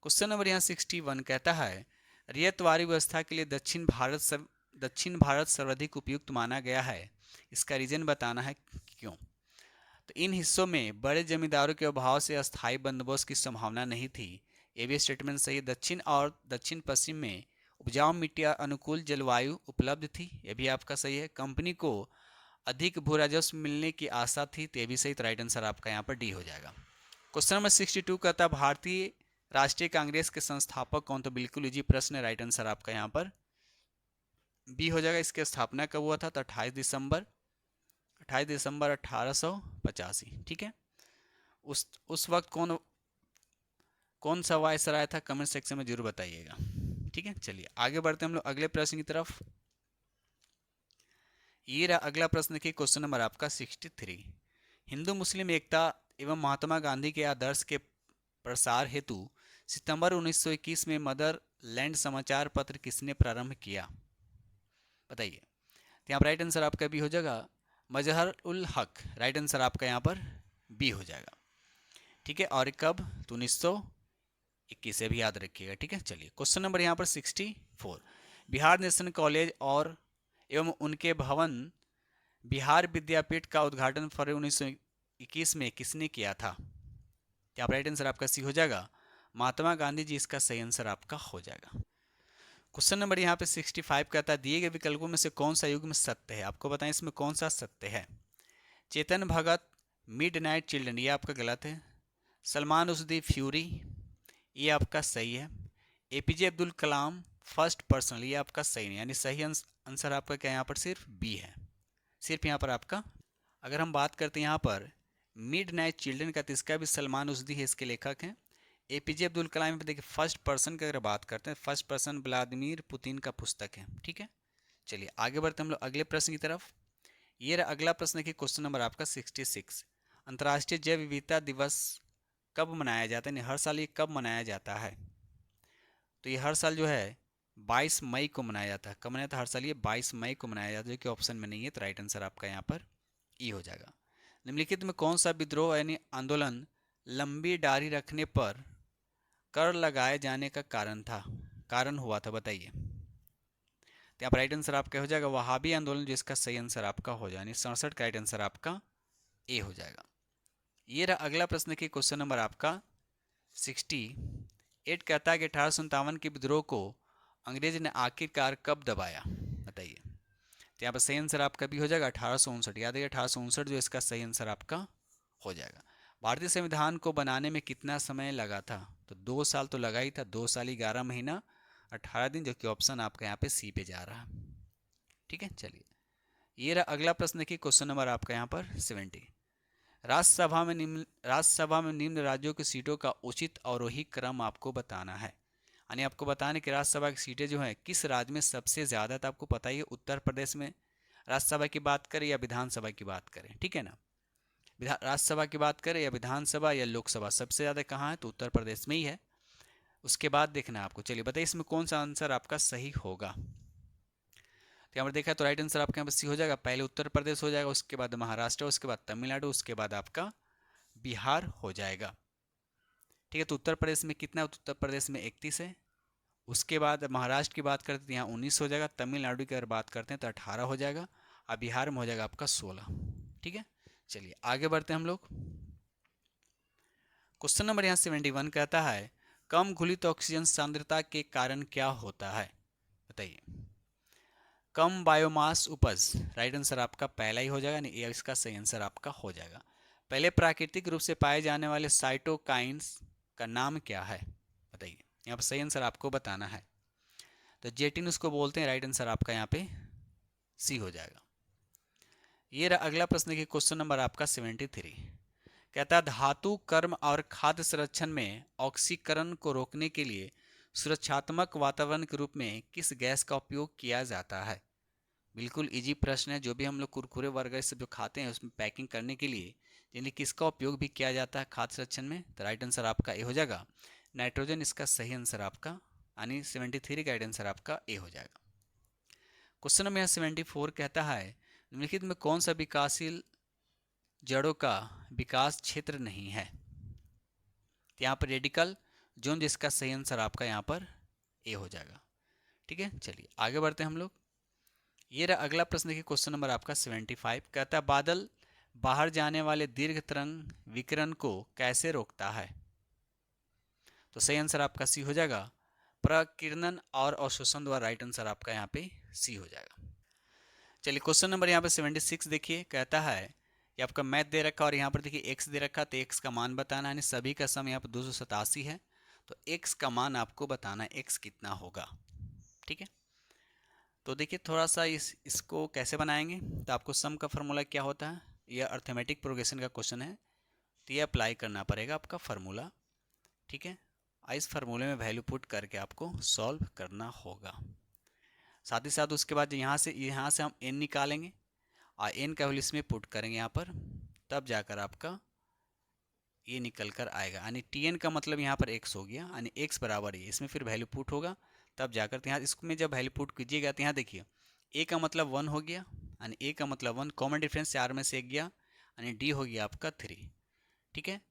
क्वेश्चन नंबर यहाँ 61 कहता है रियतवारी व्यवस्था के लिए दक्षिण भारत सर्वाधिक उपयुक्त माना गया है, इसका रीजन बताना है क्यों। तो इन हिस्सों में बड़े जमींदारों के अभाव से अस्थायी बंदोबस्त की संभावना नहीं थी, ये भी स्टेटमेंट सही है। दक्षिण और दक्षिण पश्चिम में उपजाऊ मिट्टी अनुकूल जलवायु उपलब्ध थी, ये भी आपका सही है। कंपनी को अधिक भू राजस्व मिलने की आशा थी, तो ये भी सही, तो राइट आंसर आपका यहाँ पर डी हो जाएगा। क्वेश्चन नंबर 62 कहता भारतीय राष्ट्रीय कांग्रेस के संस्थापक कौन, तो बिल्कुल इजी प्रश्न है, राइट आंसर आपका यहाँ पर बी हो जाएगा। इसकी स्थापना कब हुआ था, तो 28 दिसंबर 1885। ठीक है, उस वक्त कौन सा वायसराय था, कमेंट सेक्शन में जरूर बताइएगा। ठीक है, चलिए आगे बढ़ते हैं हम लोग अगले प्रश्न की तरफ। ये रहा अगला प्रश्न की क्वेश्चन नंबर आपका 63। हिंदू मुस्लिम एकता एवं महात्मा गांधी के आदर्श के प्रसार हेतु सितंबर 1921 में मदरलैंड समाचार पत्र किसने प्रारंभ किया, बताइए। तो यहाँ पर राइट आंसर आपका बी हो जाएगा, मजहर उल हक, राइट आंसर आपका यहाँ पर बी हो जाएगा। ठीक है, और कब, तो 1921 से भी याद रखिएगा। ठीक है, चलिए क्वेश्चन नंबर यहाँ पर 64। बिहार नेशनल कॉलेज और एवं उनके भवन बिहार विद्यापीठ का उद्घाटन फरवरी 1921 में किसने किया था, क्या राइट आंसर आपका सी हो जाएगा, महात्मा गांधी जी, इसका सही आंसर आपका हो जाएगा। क्वेश्चन नंबर यहाँ पे 65 कहता है दिए गए विकल्पों में से कौन सा युग्म सत्य है, आपको बताएं इसमें कौन सा सत्य है। चेतन भगत मिडनाइट चिल्ड्रन, ये आपका गलत है। सलमान रुश्दी फ्यूरी, ये आपका सही है। APJ Abdul Kalam first person, ये आपका सही नहीं, यानी सही आंसर आपका क्या यहाँ पर सिर्फ बी है, सिर्फ यहाँ पर आपका। अगर हम बात करते हैं यहाँ पर मिडनाइट चिल्ड्रन का, तो इसका भी सलमान रुश्दी है, इसके लेखक हैं। एपीजे अब्दुल कलाम पे देखिए फर्स्ट पर्सन की अगर बात करते हैं, फर्स्ट पर्सन व्लादिमीर पुतिन का पुस्तक है। ठीक है, चलिए आगे बढ़ते हम लोग अगले प्रश्न की तरफ। ये रहा अगला प्रश्न की क्वेश्चन नंबर आपका 66। अंतर्राष्ट्रीय जैव विविधता दिवस कब मनाया जाता है, हर साल ये कब मनाया जाता है, तो ये हर साल जो है 22 मई को मनाया जाता है। कब मनाया था, हर साल ये 22 मई को मनाया जाता है, जो कि ऑप्शन में नहीं है, तो राइट आंसर आपका यहाँ पर ई हो जाएगा। निम्नलिखित में कौन सा विद्रोह यानी आंदोलन लंबी दाढ़ी रखने पर कर लगाए जाने का कारण हुआ था, बताइए। तो यहाँ पर राइट आंसर आपका हो जाएगा वहाबी आंदोलन, जिसका सही आंसर आपका हो जाए 67 का राइट आंसर आपका ए हो जाएगा। ये रहा अगला प्रश्न की क्वेश्चन नंबर आपका 68 कहता है कि 1857 के विद्रोह को अंग्रेज ने आखिरकार कब दबाया, बताइए। तो यहाँ पर सही आंसर आपका भी हो जाएगा 1859, याद है 1859 जो इसका सही आंसर आपका हो जाएगा। भारतीय संविधान को बनाने में कितना समय लगा था, तो 2 साल तो लगा ही था, 2 साल 11 महीना 18 दिन, जो कि ऑप्शन आपका यहाँ पे सी पे जा रहा है। ठीक है, चलिए ये रहा अगला प्रश्न की क्वेश्चन नंबर आपका यहाँ पर 70। राज्यसभा में निम्न राज्यों की सीटों का उचित अवरोही क्रम आपको बताना है, यानी आपको बताना कि राज्यसभा की सीटें जो हैं किस राज्य में सबसे ज़्यादा, तो आपको पता ही है उत्तर प्रदेश में राज्यसभा की बात करें या विधानसभा की बात करें। ठीक है ना, राज्यसभा की बात करें या विधानसभा या लोकसभा, सबसे ज़्यादा कहाँ है, तो उत्तर प्रदेश में ही है। उसके बाद देखना है आपको। चलिए बताइए इसमें कौन सा आंसर आपका सही होगा। तो यहाँ पर देखा तो राइट आंसर आपके यहाँ पर सी हो जाएगा, पहले उत्तर प्रदेश हो जाएगा, उसके बाद महाराष्ट्र, उसके बाद तमिलनाडु, उसके बाद आपका बिहार हो जाएगा। ठीक है, तो उत्तर प्रदेश में कितना है, उत्तर प्रदेश में 31 है। उसके बाद महाराष्ट्र की बात करते हैं तो यहाँ 19 हो जाएगा, तमिलनाडु की अगर बात करते हैं तो 18 हो जाएगा, और बिहार में हो जाएगा आपका 16। ठीक है, चलिए आगे बढ़ते हैं हम लोग। क्वेश्चन नंबर यहाँ 71 कहता है कम घुलित ऑक्सीजन सांद्रता के कारण क्या होता है, बताइए। कम बायोमास उपज, राइट आंसर आपका पहला ही हो जाएगा, नहीं ये इसका सही आंसर आपका हो जाएगा। पहले प्राकृतिक रूप से पाए जाने वाले साइटोकाइंस का नाम क्या है, बताइए। यहाँ पर सही आंसर आपको बताना है। तो जेटिन उसको बोलते हैं, राइट आंसर आपका यहाँ पे सी हो जाएगा। ये रहा अगला प्रश्न की क्वेश्चन नंबर आपका 73 कहता है धातु कर्म और खाद्य संरक्षण में ऑक्सीकरण को रोकने के लिए सुरक्षात्मक वातावरण के रूप में किस गैस का उपयोग किया जाता है। बिल्कुल इजी प्रश्न है। जो भी हम लोग कुरकुरे वगैरह सब जो खाते हैं उसमें पैकिंग करने के लिए यानी किसका उपयोग भी किया जाता है खाद्य संरक्षण में, तो राइट आंसर आपका ए हो जाएगा नाइट्रोजन। इसका सही आंसर आपका यानी 73 का राइट आंसर आपका ए हो जाएगा। क्वेश्चन नंबर 74 कहता है निम्नलिखित में कौन सा विकासशील जड़ों का विकास क्षेत्र नहीं है। यहाँ पर रेडिकल जोन, जिसका सही आंसर आपका यहाँ पर ए हो जाएगा। ठीक है, चलिए आगे बढ़ते हैं हम लोग। ये रहा अगला प्रश्न देखिए क्वेश्चन नंबर आपका 75 कहता है बादल बाहर जाने वाले दीर्घ तरंग विकिरण को कैसे रोकता है। तो सही आंसर आपका सी हो जाएगा प्रकीर्णन और अवशोषण द्वारा, राइट आंसर आपका यहाँ पे सी हो जाएगा। चलिए क्वेश्चन नंबर यहाँ पे 76 देखिए कहता है ये आपका मैथ दे रखा और यहाँ पर देखिए x दे रखा, तो x का मान बताना है। सभी का सम यहाँ पर 287 है, तो x का मान आपको बताना है x कितना होगा। ठीक है, तो देखिए थोड़ा सा इसको कैसे बनाएंगे। तो आपको सम का फॉर्मूला क्या होता है, यह अर्थमेटिक प्रोग्रेशन का क्वेश्चन है, तो ये अप्लाई करना पड़ेगा आपका फार्मूला। ठीक है, इस फार्मूले में वैल्यू पुट करके आपको सॉल्व करना होगा। साथ ही साथ उसके बाद यहाँ से हम n निकालेंगे और n का वैल्यू इसमें पुट करेंगे यहाँ पर, तब जाकर आपका ये निकल कर आएगा। यानी tn का मतलब यहाँ पर x हो गया, यानी x बराबर है, इसमें फिर वैल्यू पुट होगा तब जाकर। तो यहाँ इसमें जब वैल्यू पुट कीजिएगा तो यहाँ देखिए a का मतलब 1 हो गया, यानी a का मतलब 1, कॉमन डिफरेंस 4 में से 1 गया, यानी d हो गया आपका 3। ठीक है,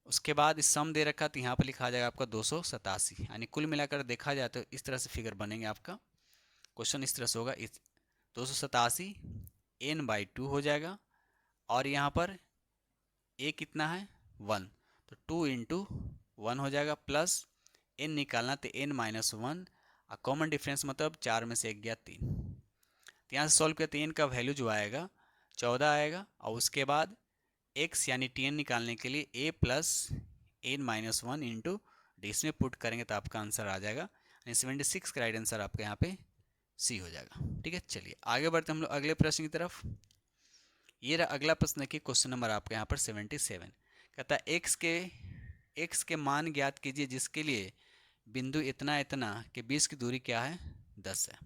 उसके बाद इस सम दे रखा तो यहाँ पर लिखा जाएगा आपका 287, यानी कुल मिलाकर देखा जाए तो इस तरह से फिगर बनेंगे आपका। क्वेश्चन इस तरह से होगा, इस 287 n/2 हो जाएगा और यहाँ पर a कितना है 1, तो 2 इंटू 1 हो जाएगा, प्लस n निकालना तो n-1 और कॉमन डिफरेंस मतलब 4 में से 1 गया 3। तो यहाँ से सॉल्व किया तो n का वैल्यू जो आएगा 14 आएगा, और उसके बाद x यानी tn निकालने के लिए a plus n-1 into D इसमें पुट करेंगे तो आपका आंसर आ जाएगा, यानी 76 का राइट आंसर आपका यहाँ पे सी हो जाएगा। ठीक है, चलिए आगे बढ़ते हम लोग अगले प्रश्न की तरफ। ये रहा अगला प्रश्न की क्वेश्चन नंबर आपका यहाँ पर 77 कहता है x के मान ज्ञात कीजिए जिसके लिए बिंदु इतना इतना के बीच की दूरी क्या है 10 है।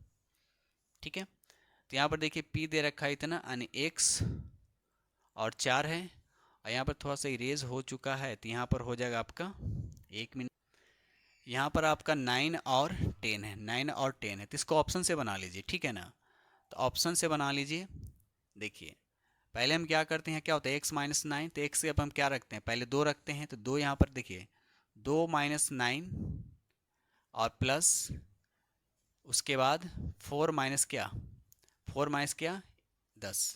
ठीक है, तो यहाँ पर देखिए p दे रखा है इतना, यानी x और 4 है, और यहाँ पर थोड़ा सा इरेज हो चुका है तो यहाँ पर हो जाएगा आपका 1 मिनट। यहाँ पर आपका 9 और 10 है, 9 और 10 है, तो इसको ऑप्शन से बना लीजिए। ठीक है ना, तो ऑप्शन से बना लीजिए। देखिए पहले हम क्या करते हैं, क्या होता है x-9, तो x से अब हम क्या रखते हैं, पहले 2 रखते हैं, तो 2 यहाँ पर देखिए 2 - 9 और प्लस उसके बाद 4 माइनस क्या 10।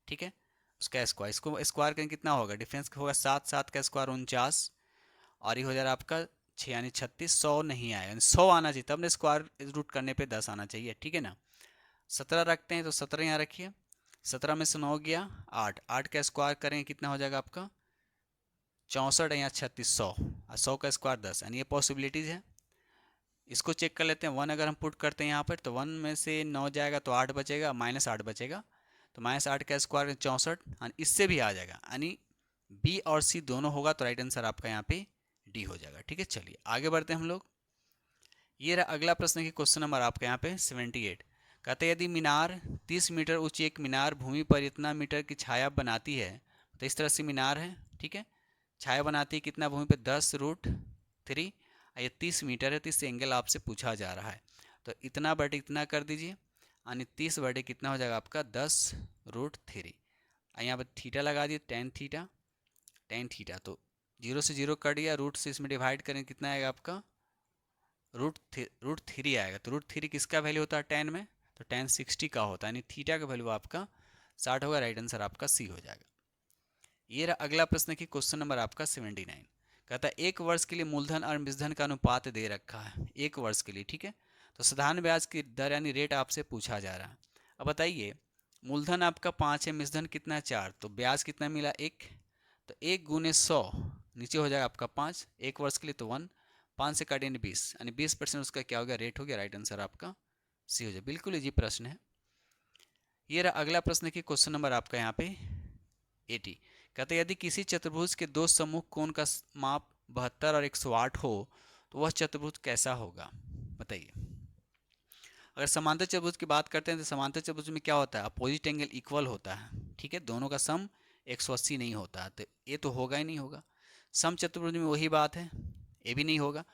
ठीक है, उसका स्क्वायर, इसको स्क्वायर करें कितना होगा, डिफरेंस होगा 7, 7 का स्क्वायर 49, और ये हो जाएगा आपका 6 यानी 36। 100 नहीं आया, 100 आना चाहिए, तब ना स्क्वायर रूट करने पे 10 आना चाहिए। ठीक है ना, 17 रखते हैं तो 17 यहाँ रखिए, 17 में से 9 गया 8, 8 का स्क्वायर करेंगे कितना हो जाएगा आपका 64 या 36, 100, और 100 का स्क्वायर 10, यानी ये पॉसिबिलिटीज़ है। इसको चेक कर लेते हैं, 1 अगर हम पुट करते हैं यहाँ पर तो 1 में से 9 जाएगा तो 8 बचेगा, -8 बचेगा, तो -8 का स्क्वायर 64, यानी इससे भी आ जाएगा, यानी बी और सी दोनों होगा, तो राइट आंसर आपका यहाँ पे डी हो जाएगा। ठीक है, चलिए आगे बढ़ते हैं हम लोग। ये रहा अगला प्रश्न की क्वेश्चन नंबर आपका यहाँ पे 78 कहते हैं यदि मीनार 30 मीटर ऊंची एक मीनार भूमि पर इतना मीटर की छाया बनाती है, तो इस तरह से मीनार है। ठीक है, छाया बनाती है कितना भूमि पर 10√3, ये 30 मीटर है, तो इस एंगल आपसे पूछा जा रहा है, तो इतना बटे इतना कर दीजिए, यानी 30 बटे कितना हो जाएगा आपका 10√3, यहाँ पर थीटा लगा दिए tan थीटा, तो 0 से 0 कट गया, रूट से इसमें डिवाइड करें कितना आएगा आपका √3 आएगा, तो √3 किसका वैल्यू होता है tan में, तो tan 60 का होता है, यानी थीटा का वैल्यू आपका 60 होगा, राइट आंसर आपका सी हो जाएगा। ये रहा अगला प्रश्न की क्वेश्चन नंबर आपका 79। कहता है 1 वर्ष के लिए मूलधन और मूलधन का अनुपात दे रखा है 1 वर्ष के लिए, ठीक है। तो साधारण ब्याज की दर यानी रेट आपसे पूछा जा रहा है। अब बताइए, मूलधन आपका 5 है, मूलधन कितना है 4, तो ब्याज कितना मिला 1, तो 1 गुने 100 नीचे हो जाएगा आपका 5, 1 वर्ष के लिए तो 1, 5 से काटेंगे 20 यानी 20% उसका क्या हो गया, रेट हो गया, राइट आंसर आपका सी हो जाए। बिल्कुल इजी प्रश्न है। ये रहा अगला प्रश्न की क्वेश्चन नंबर आपका यहाँ पे 80। कहते हैं यदि किसी चतुर्भुज के दो सम्मुख कोण का माप 72 और 108 हो तो वह चतुर्भुज कैसा होगा, बताइए। अगर समांतर चतुर्भुज की बात करते हैं तो समांतर चतुर्भुज में क्या होता है, अपोजिट एंगल इक्वल होता है, ठीक है, दोनों का सम 180 नहीं होता, तो ये तो होगा ही नहीं होगा। सम चतुर्भुज में वही बात है, ये भी नहीं होगा।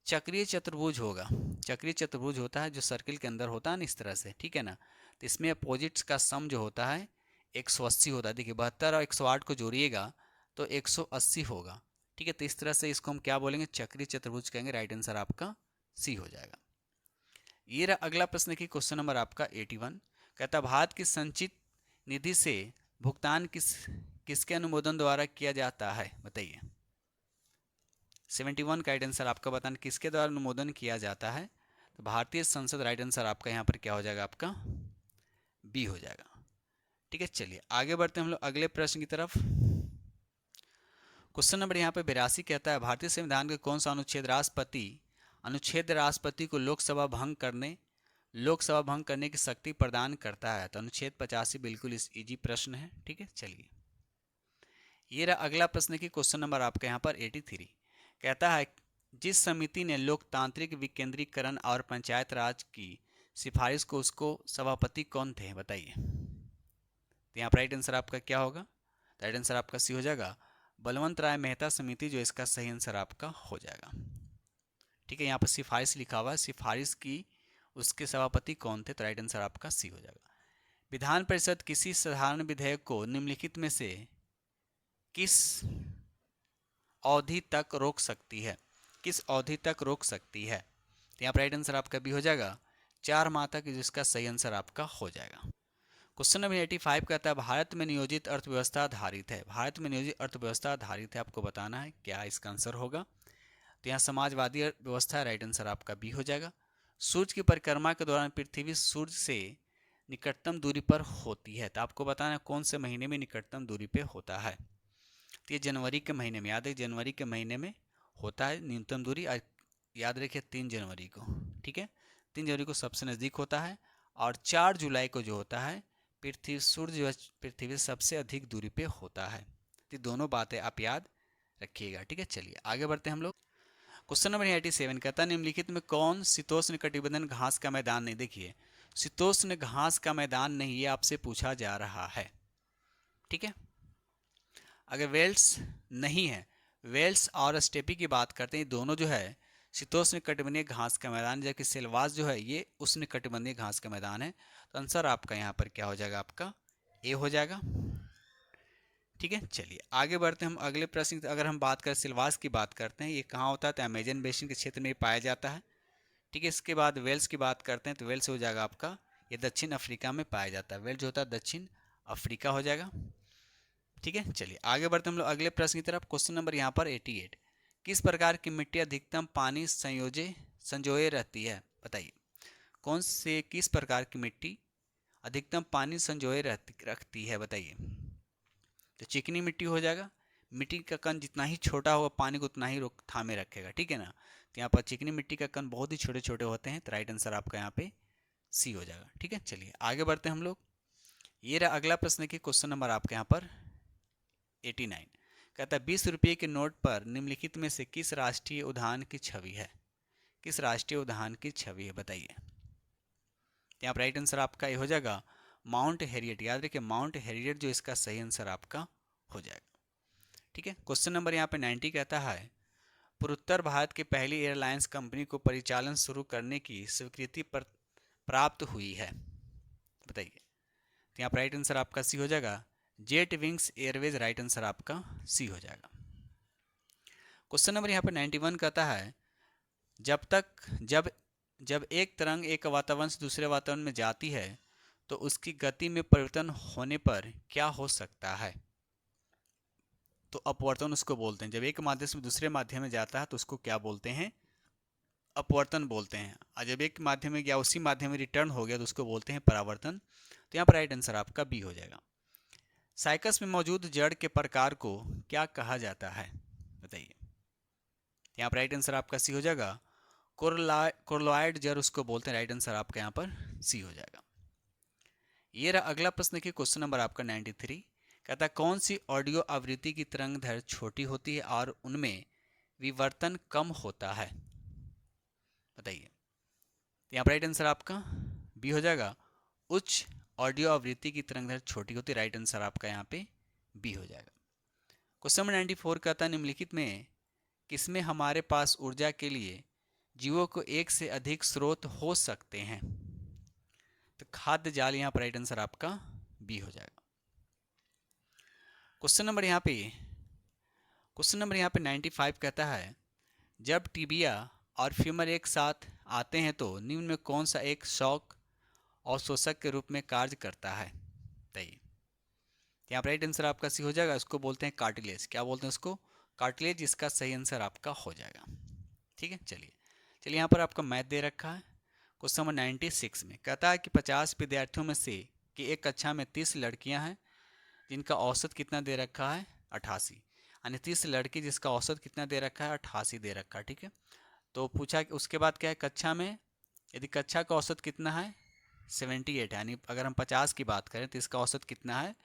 चक्रीय चतुर्भुज होगा, चक्रीय चतुर्भुज होता है जो सर्किल के अंदर होता है ना, इस तरह से, ठीक है ना। तो इसमें अपोजिट्स का सम जो होता है 180 होता है। देखिए 72 और 108 को जोड़िएगा तो 180 होगा, ठीक है। तो इस तरह से इसको हम क्या बोलेंगे, चक्रीय चतुर्भुज कहेंगे, राइट आंसर आपका सी हो जाएगा। ये रहा अगला प्रश्न की क्वेश्चन नंबर आपका 81। कहता भारत की संचित निधि से भुगतान किसके अनुमोदन द्वारा किया जाता है, बताइए। 71 का राइट आंसर आपका बताना किसके द्वारा अनुमोदन किया जाता है, तो भारतीय संसद, राइट आंसर आपका यहाँ पर क्या हो जाएगा, आपका बी हो जाएगा, ठीक है। चलिए आगे बढ़ते हैं हम लोग अगले प्रश्न की तरफ। क्वेश्चन नंबर यहाँ पे 82 कहता है भारतीय संविधान के कौन सा अनुच्छेद राष्ट्रपति को लोकसभा भंग करने की शक्ति प्रदान करता है, तो अनुच्छेद 85 बिल्कुल इस इजी प्रश्न है, ठीक है। चलिए ये रहा अगला प्रश्न की क्वेश्चन नंबर आपका यहाँ पर 83। कहता है जिस समिति ने लोकतांत्रिक विकेंद्रीकरण और पंचायत राज की सिफारिश को, उसको सभापति कौन थे, बताइए। तो यहाँ पर राइट आंसर आपका क्या होगा, राइट आंसर आपका सी हो जाएगा, बलवंत राय मेहता समिति, जो इसका सही आंसर आपका हो जाएगा, ठीक है। यहाँ पर सिफारिश लिखा हुआ है, सिफारिश की उसके सभापति कौन थे, तो राइट आंसर आपका सी हो जाएगा। विधान परिषद किसी साधारण विधेयक को निम्नलिखित में से किस अवधि तक रोक सकती है, किस अवधि तक रोक सकती है, तो यहाँ पर राइट आंसर आपका भी हो जाएगा 4 माह तक, जिसका सही आंसर आपका हो जाएगा। क्वेश्चन नंबर 85 कहता है भारत में नियोजित अर्थव्यवस्था आधारित है, भारत में नियोजित अर्थव्यवस्था आधारित है, आपको बताना है क्या इसका आंसर होगा। तो यहाँ समाजवादी व्यवस्था, राइट आंसर आपका बी हो जाएगा। सूर्य की परिक्रमा के दौरान पृथ्वी सूर्य से निकटतम दूरी पर होती है, तो आपको बताना है कौन से महीने में निकटतम दूरी पे होता है। तो ये जनवरी के महीने में, याद है जनवरी के महीने में होता है न्यूनतम दूरी, याद रखिए 3 जनवरी को, ठीक है। 3 जनवरी को सबसे नज़दीक होता है, और 4 जुलाई को जो होता है सूर्य जो है पृथ्वी से सबसे अधिक दूरी पे होता है। तो दोनों बातें आप याद रखिएगा, ठीक है। चलिए आगे बढ़ते हैं हम लोग। क्वेश्चन नंबर 87 कहता है निम्नलिखित में कौन शीतोष्ण कटिबंधन घास का मैदान नहीं, देखिए शीतोष्ण घास का मैदान नहीं, ये आपसे पूछा जा रहा है, ठीक है। अगर वेल्स नहीं है, वेल्स और स्टेपी की बात करते हैं, दोनों जो है शीतोष्ण कटिबंधीय घास का मैदान, जबकि सेलवास जो है ये उष्ण कटिबंधीय घास का मैदान है। तो आंसर आपका यहाँ पर क्या हो जाएगा, आपका ए हो जाएगा, ठीक है। चलिए आगे बढ़ते हैं हम अगले प्रश्न। अगर हम बात करें सिलवास की बात करते हैं, ये कहाँ होता है, तो अमेजन बेसिन के क्षेत्र में पाया जाता है, ठीक है। इसके बाद वेल्स की बात करते हैं, तो वेल्स हो जाएगा आपका, ये दक्षिण अफ्रीका में पाया जाता है, वेल्स जो होता है दक्षिण अफ्रीका हो जाएगा, ठीक है। चलिए आगे बढ़ते हैं हम लोग अगले प्रश्न की तरफ। क्वेश्चन नंबर यहाँ पर 88। किस प्रकार की मिट्टी अधिकतम पानी संजोए रहती है, बताइए। कौन से किस प्रकार की मिट्टी अधिकतम पानी संजोए रखती है, बताइए। तो चिकनी मिट्टी हो जाएगा, मिट्टी का कण जितना ही छोटा होगा पानी को उतना ही रोक थामे रखेगा, ठीक है ना। तो यहाँ पर चिकनी मिट्टी का कण बहुत ही छोटे छोटे होते हैं, तो राइट आंसर आपका यहाँ पे सी हो जाएगा, ठीक है। चलिए आगे बढ़ते हैं हम लोग। ये रहा अगला प्रश्न की क्वेश्चन नंबर आपके यहाँ पर 89। कहता है 20 रुपये के नोट पर निम्नलिखित में से किस राष्ट्रीय उद्यान की छवि है, किस राष्ट्रीय उद्यान की छवि है, बताइए। यहाँ पर राइट आंसर आपका ये हो जाएगा माउंट हैरियट, याद रखिए माउंट हैरियट जो इसका सही आंसर आपका हो जाएगा, ठीक है। क्वेश्चन नंबर यहाँ पे 90 कहता है पूर्वोत्तर भारत की पहली एयरलाइंस कंपनी को परिचालन शुरू करने की स्वीकृति प्राप्त हुई है, बताइए। तो यहाँ पर राइट आंसर आपका सी हो जाएगा jet wings Airways, right answer आपका सी हो जाएगा। क्वेश्चन नंबर यहाँ पे 91 कहता है जब एक तरंग एक वातावरण से दूसरे वातावरण में जाती है तो उसकी गति में परिवर्तन होने पर क्या हो सकता है? तो अपवर्तन उसको बोलते हैं। जब एक माध्यम से दूसरे माध्यम में जाता है तो उसको क्या बोलते हैं? अपवर्तन बोलते हैं। और जब एक माध्यम में गया उसी माध्यम में रिटर्न हो गया तो उसको बोलते हैं परावर्तन। तो यहाँ पर राइट आंसर आपका बी हो जाएगा। साइकस में मौजूद जड़ के प्रकार को क्या कहा जाता है? बताइए। यहाँ पर राइट आंसर आपका सी हो जाएगा। कोरलॉइड जड़ उसको बोलते हैं। राइट आंसर आपका यहाँ पर सी हो जाएगा। ये रहा अगला प्रश्न की क्वेश्चन नंबर आपका 93। कहता है कौन सी ऑडियो आवृत्ति की तरंग दैर्ध्य छोटी होती है और उनमें विवर्तन कम होता है? बताइए। यहाँ पर राइट आंसर आपका बी हो जाएगा। उच्च ऑडियो आवृत्ति की तरंग दैर्ध्य छोटी होती है। राइट आंसर आपका यहाँ पे बी हो जाएगा। क्वेश्चन नंबर 94 कहता है निम्नलिखित में किसमें हमारे पास ऊर्जा के लिए जीवों को एक से अधिक स्रोत हो सकते हैं? तो खाद्य जाल यहाँ पर राइट आंसर आपका बी हो जाएगा। क्वेश्चन नंबर यहाँ पे 95 कहता है जब टिबिया और फीमर एक साथ आते हैं तो निम्न में कौन सा एक शॉक अवशोषक के रूप में कार्य करता है? बताइए। यहाँ पर राइट आंसर आपका सी हो जाएगा। इसको बोलते हैं कार्टिलेज। क्या बोलते हैं उसको? कार्टिलेज। इसका सही आंसर आपका हो जाएगा। ठीक है, चलिए यहाँ पर आपका मैथ दे रखा है। क्वेश्चन नंबर 96 में कहता है कि 50 विद्यार्थियों में से कि एक कक्षा में 30 लड़कियां हैं जिनका औसत कितना दे रखा है? 88। यानी 30 लड़की जिसका औसत कितना दे रखा है? 88 दे रखा है। ठीक है, तो पूछा कि उसके बाद क्या है कक्षा में, यदि कक्षा का औसत कितना है? 78 है। यानी अगर हम 50 की बात करें तो इसका औसत कितना है?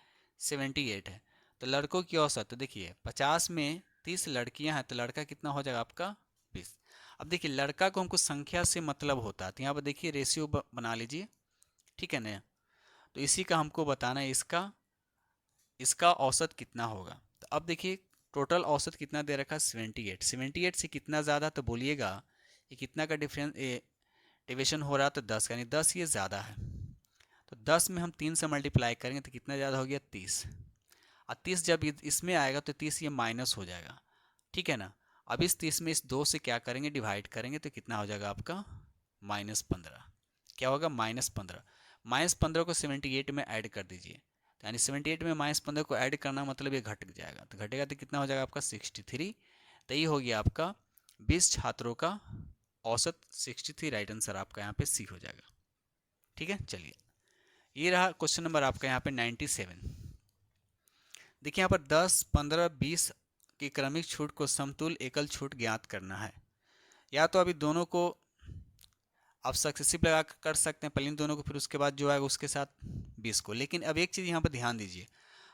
78 है। तो लड़कों की औसत, तो देखिए 50 में 30 लड़कियां हैं तो लड़का कितना हो जाएगा आपका? 20। अब देखिए लड़का को हमको संख्या से मतलब होता है तो यहाँ पर देखिए रेशियो बना लीजिए। ठीक है ना, तो इसी का हमको बताना है इसका औसत कितना होगा। तो अब देखिए टोटल औसत कितना दे रखा है? 78। 78 से कितना ज़्यादा तो बोलिएगा ये कितना का डिफरेंस डिविजन हो रहा है? तो 10 यानी 10 ये ज़्यादा है। तो 10 में हम 3 से मल्टीप्लाई करेंगे तो कितना ज़्यादा हो गया? 30। और 30 जब इसमें आएगा तो 30 ये माइनस हो जाएगा। ठीक है ना, अब इस 30 में इस 2 से क्या करेंगे? डिवाइड करेंगे तो कितना हो जाएगा आपका? -15। क्या होगा? -15। -15 को 78 में ऐड कर दीजिए। यानी 78 में -15 को ऐड करना मतलब ये घट जाएगा। तो घटेगा तो कितना हो जाएगा आपका? 63। तो ये हो गया आपका 20 छात्रों का औसत 63। राइट आंसर आपका यहाँ पे सी हो जाएगा। ठीक है, चलिए ये रहा क्वेश्चन नंबर आपका यहाँ पे 97। देखिए यहाँ पर 10, 15, 20 की क्रमिक छूट को समतुल एकल छूट ज्ञात करना है। या तो अभी दोनों को आप सक्सेसिव लगा कर सकते हैं, पहले इन दोनों को, फिर उसके बाद जो आएगा उसके साथ 20 को। लेकिन अब एक चीज़ यहाँ पर ध्यान दीजिए,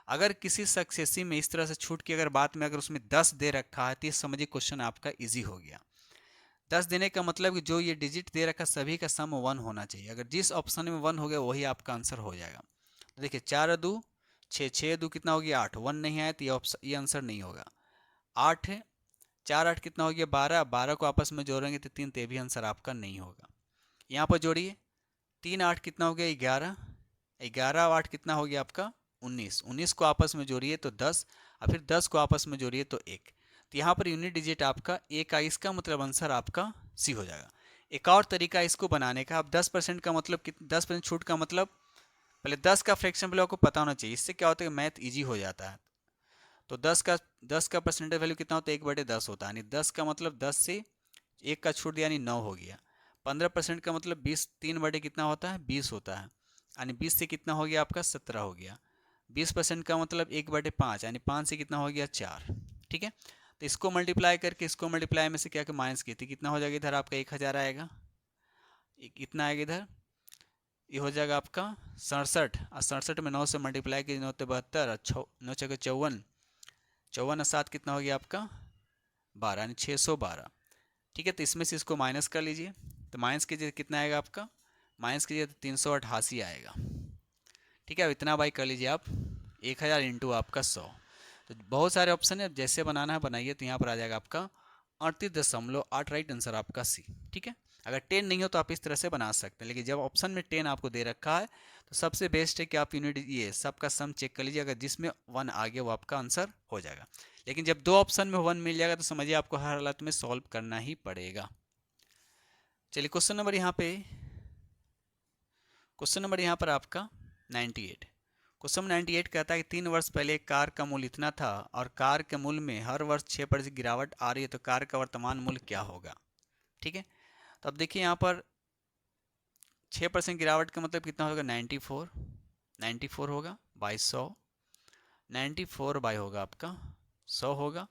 अगर किसी सक्सेसिव में इस तरह से छूट की अगर बात में अगर उसमें 10 दे रखा है तो ये समझिए क्वेश्चन आपका इजी हो गया। 10 देने का मतलब कि जो ये डिजिट दे रखा सभी का सम 1 होना चाहिए। अगर जिस ऑप्शन में 1 हो गया वही आपका आंसर हो जाएगा। तो देखिए 4 2 6, 6 2 कितना हो गया? 8। 1 नहीं आया तो ये आंसर नहीं होगा। 8 है, 4 8 कितना हो गया? 12। 12 को आपस में जोड़ेंगे तो 3, तो भी आंसर आपका नहीं होगा। यहाँ पर जोड़िए 3 8 कितना हो गया? 11। 11 और 8 कितना हो गया आपका? 19। 19 को आपस में जोड़िए तो 10, और फिर 10 को आपस में जोड़िए तो 1। तो यहाँ पर यूनिट डिजिट आपका 1 आई, इसका मतलब आंसर आपका सी हो जाएगा। एक और तरीका इसको बनाने का, अब 10% का मतलब 10% छूट का मतलब पहले 10 का फ्रैक्शन पहले आपको पता होना चाहिए। इससे क्या होता है कि मैथ ईजी हो जाता है। तो 10 का परसेंटेज वैल्यू कितना होता है? 1/10 होता है। यानी 10 का मतलब 10 से 1 का छूट दिया यानी 9 हो गया। 15% का मतलब 20, 3 बटे कितना होता है? 20 होता है। यानी 20 से कितना हो गया आपका? 17 हो गया। 20% का मतलब 1/5, यानी 5 से कितना हो गया? 4। ठीक है, तो इसको मल्टीप्लाई करके इसको मल्टीप्लाई में से क्या कि माइनस की थी, कितना हो जाएगा इधर आपका? 1000 आएगा। कितना आएगा इधर? ये हो जाएगा आपका 67। और 67 में 9 से मल्टीप्लाई की 9 72, 9 6 54, 54 और 7 कितना हो गया आपका? 12, यानी 612। ठीक है, तो इसमें से इसको माइनस कर लीजिए। तो माइनस कीजिए कितना आएगा आपका? माइनस कीजिए तो 388 आएगा। ठीक है, अब इतना बाई कर लीजिए आप 1000 इंटू आपका 100। तो बहुत सारे ऑप्शन है, जैसे बनाना है बनाइए। तो यहाँ पर आ जाएगा आपका 38.8। राइट आंसर आपका सी। ठीक है, अगर 10 नहीं हो तो आप इस तरह से बना सकते हैं, लेकिन जब ऑप्शन में 10 आपको दे रखा है तो सबसे बेस्ट है कि आप यूनिट ये सबका सम चेक कर लीजिए। अगर जिसमें 1 आ गया वो आपका आंसर हो जाएगा। लेकिन जब 2 ऑप्शन में 1 मिल जाएगा तो समझिए आपको हर हालत में सॉल्व करना ही पड़ेगा। चलिए क्वेश्चन नंबर यहाँ पर आपका 98। क्वेश्चन 98 कहता है कि 3 वर्ष पहले एक कार का मूल्य इतना था और कार के मूल्य में हर वर्ष 6% गिरावट आ रही है, तो कार का वर्तमान मूल्य क्या होगा। ठीक है, तो अब देखिए यहाँ पर 6% गिरावट का मतलब कितना होगा, 94। 94 होगा बाई 100, 94 बाई होगा आपका 100 होगा,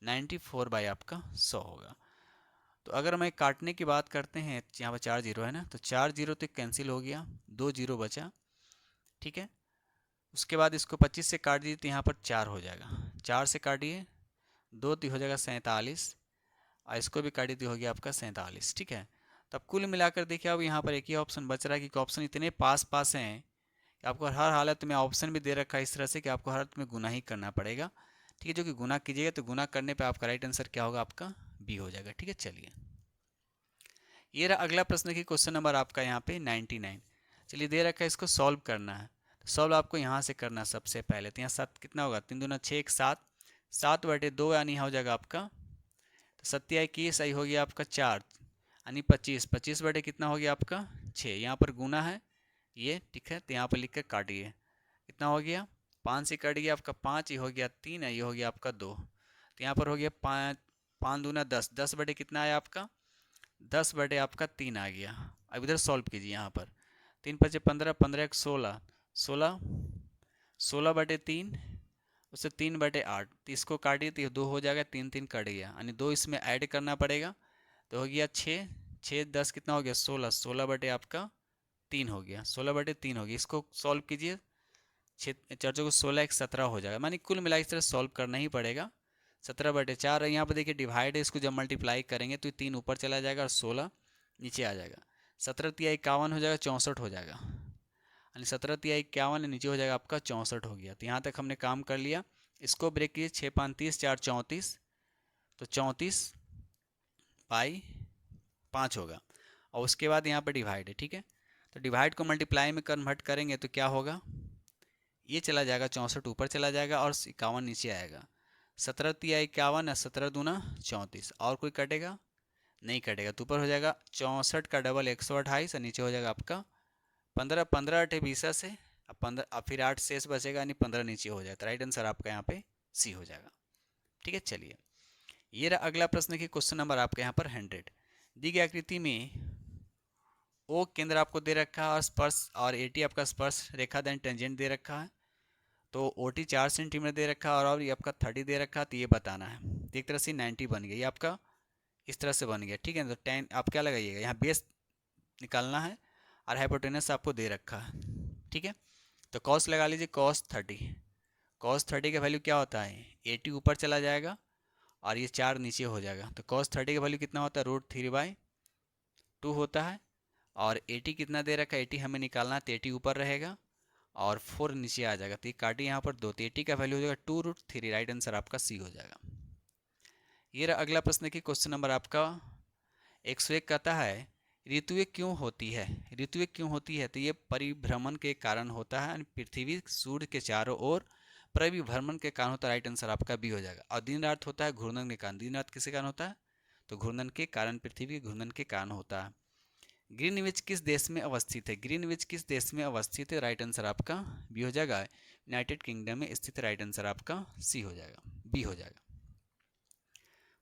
94 बाई आपका 100 होगा। तो अगर मैं काटने की बात करते हैं, यहाँ पर 4 जीरो है ना, तो 4 जीरो तो कैंसिल हो गया, 2 जीरो बचा। ठीक है, उसके बाद इसको 25 से काट दीजिए तो यहाँ पर 4 हो जाएगा, 4 से काटिए 2 तो हो जाएगा 47, और इसको भी काटिए तो हो गया आपका 47। ठीक है, तब कुल मिलाकर देखिए अब यहाँ पर एक ही ऑप्शन बच रहा है कि ऑप्शन इतने पास पास हैं कि आपको हर हालत में ऑप्शन भी दे रखा है इस तरह से कि आपको हर हालत में गुना ही करना पड़ेगा। ठीक है, जो कि गुना कीजिएगा तो गुना करने पे आपका राइट आंसर क्या होगा, आपका बी हो जाएगा। ठीक है, चलिए ये रहा अगला प्रश्न की क्वेश्चन नंबर आपका यहाँ पे 99। चलिए दे रखा है, इसको सॉल्व करना है। तो सॉल्व आपको यहाँ से करना है सबसे पहले। तो यहाँ 7 कितना होगा, 3 दूना 6, 1 7, 7/2 यानी यहाँ हो जाएगा आपका, तो 7 सही हो गया आपका 4 यानी 25, 25 कितना हो गया आपका 6। यहाँ पर गुना है ये, ठीक है, तो यहाँ पर लिख कर काटिए, कितना हो गया 5 से कट गया आपका 5, ये हो गया 3 है, ये हो गया आपका 2। तो यहाँ पर हो गया 5, 5 दूना 10, 10 कितना आया आपका 10 आपका 3 आ गया। अब इधर सॉल्व कीजिए, यहाँ पर 3 5 15, 15 1 16, 16, 16/3, उससे 3/8, तो इसको काटिए तो 2 हो जाएगा, 3 3 कट गया, यानी 2 इसमें ऐड करना पड़ेगा, तो हो गया 6, 6 10 कितना हो गया 16, 16 आपका 3 हो गया, 16/3 हो गया। इसको सॉल्व कीजिए, 6 4 को 16, 1 17 हो जाएगा, मानी कुल मिला इस तरह सॉल्व करना ही पड़ेगा। 17/4 है, यहाँ पर देखिए डिवाइड है, इसको जब मल्टीप्लाई करेंगे तो 3 ऊपर चला जाएगा और 16 नीचे आ जाएगा। 17 तिया 51 हो जाएगा, 64 हो जाएगा, यानी 17 तिया 51 नीचे हो जाएगा आपका 64 हो गया। तो यहाँ तक हमने काम कर लिया। इसको ब्रेक कीजिए, 6 5 30, 4 34, तो 34/5 होगा, और उसके बाद यहाँ पर डिवाइड है। ठीक है, तो डिवाइड को मल्टीप्लाई में कन्वर्ट करेंगे तो क्या होगा, ये चला जाएगा 64 ऊपर चला जाएगा और 51 नीचे आएगा। 17 तिया 51 है, 17 दूना 34, और कोई कटेगा नहीं कटेगा, तो ऊपर हो जाएगा 64 का डबल 128 और नीचे हो जाएगा आपका 15, 15 8 20 से, अब 15, अब फिर 8 शेष बचेगा, यानी 15 नीचे हो जाएगा। राइट आंसर आपका यहाँ पे सी हो जाएगा। ठीक है, चलिए ये रहा अगला प्रश्न की क्वेश्चन नंबर आपके यहाँ पर 100। दी गई आकृति में ओ केंद्र आपको दे रखा है और स्पर्श और 80 आपका स्पर्श रेखा देन टेंजेंट दे रखा है। तो OT 4 सेंटीमीटर दे रखा है और ये आपका 30 दे रखा है, तो ये बताना है। तो एक तरह से 90 बन गया, ये आपका इस तरह से बन गया। ठीक है, तो 10 आप क्या लगाइएगा, यहाँ बेस निकालना है और हाइपोटेनस आपको दे रखा है। ठीक है, तो कॉस लगा लीजिए, cos 30, cos 30 का वैल्यू क्या होता है 80 ऊपर चला जाएगा और ये 4 नीचे हो जाएगा। तो cos 30 का वैल्यू कितना होता है √3/2 होता है, और 80 कितना दे रखा है 80 हमें निकालना है, तो 80 ऊपर रहेगा और 4 नीचे आ जाएगा, तो ये काटिए यहाँ पर 2, तो 80 का वैल्यू हो जाएगा 2√3। राइट आंसर आपका सी हो जाएगा। ये रहा अगला प्रश्न की क्वेश्चन नंबर आपका 101। कहता है ऋतुएं क्यों होती है, ऋतुएं क्यों होती है, तो ये परिभ्रमण के कारण होता है, पृथ्वी सूर्य के चारों ओर परिभ्रमण के कारण होता है। राइट आंसर आपका बी हो जाएगा। और दिन रात होता है घूर्णन के कारण, दिन रात किसके कारण होता है, तो घूर्णन के कारण, पृथ्वी के घूर्णन के कारण होता है। ग्रीनविच किस देश में अवस्थित है, ग्रीनविच किस देश में अवस्थित है, राइट आंसर आपका बी हो जाएगा। यूनाइटेड किंगडम में स्थित, राइट आंसर आपका सी हो जाएगा, बी हो जाएगा।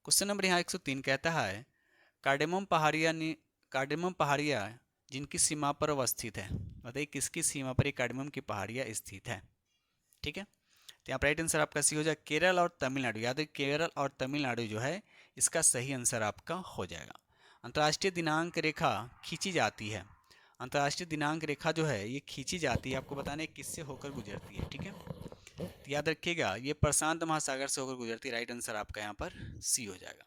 क्वेश्चन नंबर यहाँ 103 कहता है कार्डेमम पहाड़ियाँ जिनकी सीमा पर अवस्थित है, बताइए किसकी सीमा पर ये कार्डेमम की पहाड़ियाँ स्थित है। ठीक है, तो यहाँ पर राइट आंसर आपका सी हो जाएगा। केरल और तमिलनाडु, याद है केरल और तमिलनाडु जो है इसका सही आंसर आपका हो जाएगा। अंतर्राष्ट्रीय दिनांक रेखा खींची जाती है, अंतर्राष्ट्रीय दिनांक रेखा जो है ये खींची जाती है, आपको बताने किससे होकर गुजरती है। ठीक है, तो याद रखिएगा ये प्रशांत महासागर से होकर गुजरती है। राइट आंसर आपका यहाँ पर सी हो जाएगा।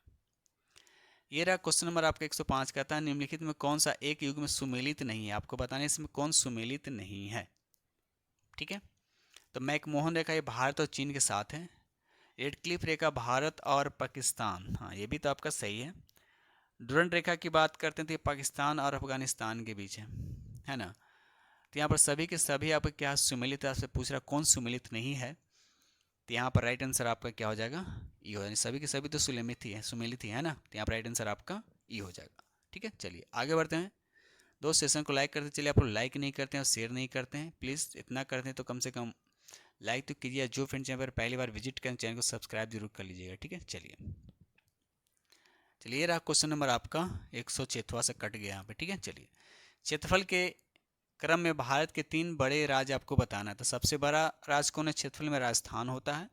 ये रहा क्वेश्चन नंबर आपका 105। कहता है निम्नलिखित में कौन सा एक युग में सुमेलित नहीं है, आपको बताना है इसमें कौन सुमेलित नहीं है। ठीक है, तो मैकमोहन रेखा ये भारत और चीन के साथ है। रेड क्लिफ रेखा भारत और पाकिस्तान, हाँ ये भी तो आपका सही है। डुरंट रेखा की बात करते हैं तो ये पाकिस्तान और अफगानिस्तान के बीच है ना। तो यहाँ पर सभी के सभी आपको क्या सुमेलित है, आपसे पूछ रहा कौन सुमेलित नहीं है, तो यहाँ पर राइट आंसर आपका क्या हो जाएगा ई हो जाएगा। सभी के सभी तो सुमेलित ही है ना, तो यहाँ पर राइट आंसर आपका ई हो जाएगा। ठीक है, चलिए आगे बढ़ते हैं। दोस्त सेशन को लाइक करते चलिए, आप लोग लाइक नहीं करते हैं और शेयर नहीं करते हैं, प्लीज़ इतना करते हैं तो कम से कम लाइक तो कीजिए। जो फ्रेंड चैनल पर पहली बार विजिट करें चैनल को सब्सक्राइब जरूर कर लीजिएगा, ठीक है। चलिए ये रहा क्वेश्चन नंबर आपका 106वां से कट गया यहाँ पे, ठीक है। चलिए क्षेत्रफल के क्रम में भारत के 3 बड़े राज्य आपको बताना है। तो सबसे बड़ा राज्य कौन है क्षेत्रफल में? राजस्थान होता है,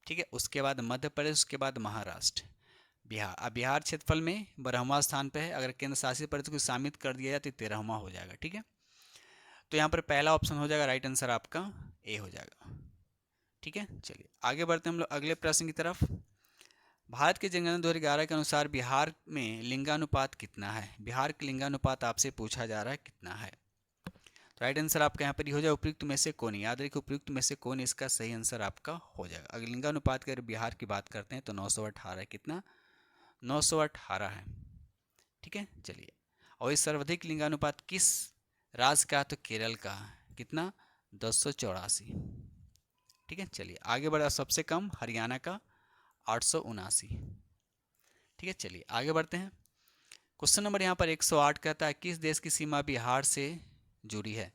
ठीक है। उसके बाद मध्य प्रदेश, उसके बाद महाराष्ट्र, बिहार। अब बिहार क्षेत्रफल में 12वां स्थान पे है। अगर केंद्र शासित प्रदेश को शामिल कर दिया जाए तो 13वां हो जाएगा, ठीक है। तो यहाँ पर पहला ऑप्शन हो जाएगा, राइट आंसर आपका ए हो जाएगा, ठीक है। चलिए आगे बढ़ते हैं हम लोग अगले प्रश्न की तरफ। भारत के जनगणना 2011 के अनुसार बिहार में लिंगानुपात कितना है? बिहार के लिंगानुपात आपसे पूछा जा रहा है कितना है। तो राइट आंसर आपका यहाँ पर हो जाएगा उपयुक्त में से कौन। याद रखिए उपयुक्त में से कौन इसका सही आंसर आपका हो जाएगा। अगर लिंगानुपात की अगर बिहार की बात करते हैं तो 918 कितना 918 है, ठीक है। चलिए और इस सर्वाधिक लिंगानुपात किस राज्य का? तो केरल का, कितना 1084, ठीक है। चलिए आगे बढ़ा, सबसे कम हरियाणा का 879, ठीक है। चलिए आगे बढ़ते हैं। क्वेश्चन नंबर यहाँ पर 108 कहता है किस देश की सीमा बिहार से जुड़ी है?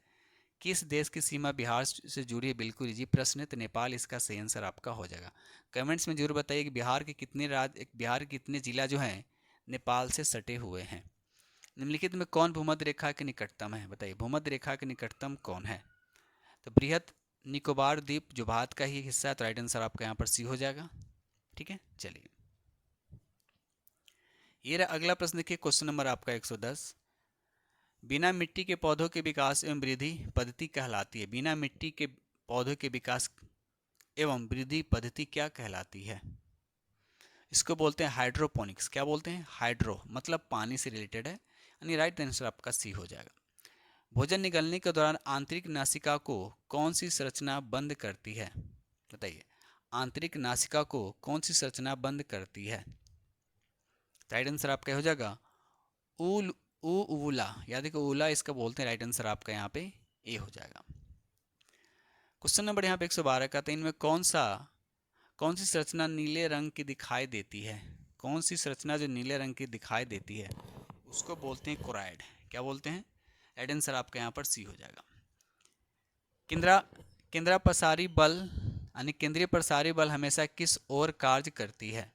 किस देश की सीमा बिहार से जुड़ी है? बिल्कुल इजी प्रश्न है, तो नेपाल इसका सही आंसर आपका हो जाएगा। कमेंट्स में जरूर बताइए कि बिहार के कितने राज्य, बिहार के कितने जिला जो हैं नेपाल से सटे हुए हैं। निम्नलिखित में कौन भूमध्य रेखा के निकटतम है? बताइए भूमध्य रेखा के निकटतम कौन है? तो बृहद निकोबार द्वीप जो भारत का ही हिस्सा है, तो राइट आंसर आपका यहाँ पर सी हो जाएगा, ठीक है। चलिए ये रहा अगला प्रश्न, देखिए क्वेश्चन नंबर आपका 110। बिना मिट्टी के पौधों के विकास एवं वृद्धि पद्धति कहलाती है? बिना मिट्टी के पौधों के विकास एवं वृद्धि पद्धति क्या कहलाती है? इसको बोलते हैं हाइड्रोपोनिक्स। क्या बोलते हैं? हाइड्रो मतलब पानी से रिलेटेड है, यानी राइट आंसर आपका सी हो जाएगा। भोजन निगलने के दौरान आंतरिक नासिका को कौन सी संरचना बंद करती है? बताइए आंतरिक नासिका को कौन सी संरचना बंद करती है? राइट आंसर आपका हो जाएगा ऊल ऊला, याद है कि ऊला इसका बोलते हैं। राइट आंसर आपका यहाँ पे ए हो जाएगा। क्वेश्चन नंबर यहाँ पे 112 का, तो इनमें कौन सी संरचना नीले रंग की दिखाई देती है? कौन सी संरचना जो नीले रंग की दिखाई देती है उसको बोलते हैं कोराइड। क्या बोलते हैं? राइट आंसर आपका यहाँ पर सी हो जाएगा। केंद्रा प्रसारी बल यानी केंद्रीय प्रसारी बल हमेशा किस ओर कार्य करती है?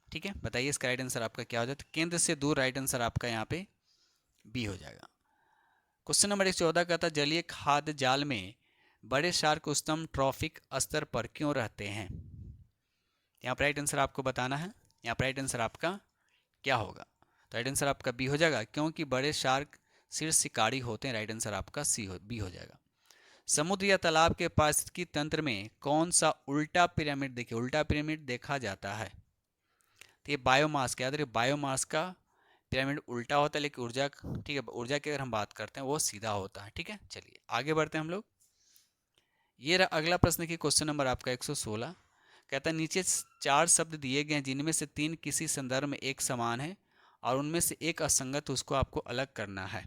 ठीक है, बताइए इसका राइट आंसर आपका क्या हो जाता है? केंद्र से दूर। राइट आंसर आपका यहाँ पे बी हो जाएगा। क्वेश्चन नंबर 114 का था जलीय खाद्य जाल में बड़े शार्क उच्चतम ट्रॉफिक स्तर पर क्यों रहते हैं? यहाँ पर राइट आंसर आपको बताना है। यहाँ पर राइट आंसर आपका क्या होगा? तो राइट आंसर आपका बी हो जाएगा, क्योंकि बड़े शार्क शीर्ष शिकारी होते हैं। राइट आंसर आपका बी हो जाएगा। समुद्र या तालाब के पारिस्थितिकी तंत्र में कौन सा उल्टा पिरामिड, देखिए उल्टा पिरामिड देखा जाता है? तो ये बायोमास का, याद रखिए बायोमास का पिरामिड उल्टा होता है, लेकिन ऊर्जा, ठीक है, ऊर्जा की अगर हम बात करते हैं वो सीधा होता है, ठीक है। चलिए आगे बढ़ते हैं हम लोग। ये रहा अगला प्रश्न की क्वेश्चन नंबर आपका 116 कहता है नीचे 4 शब्द दिए गए हैं जिनमें से 3 किसी संदर्भ में एक समान है और उनमें से एक असंगत, उसको आपको अलग करना है।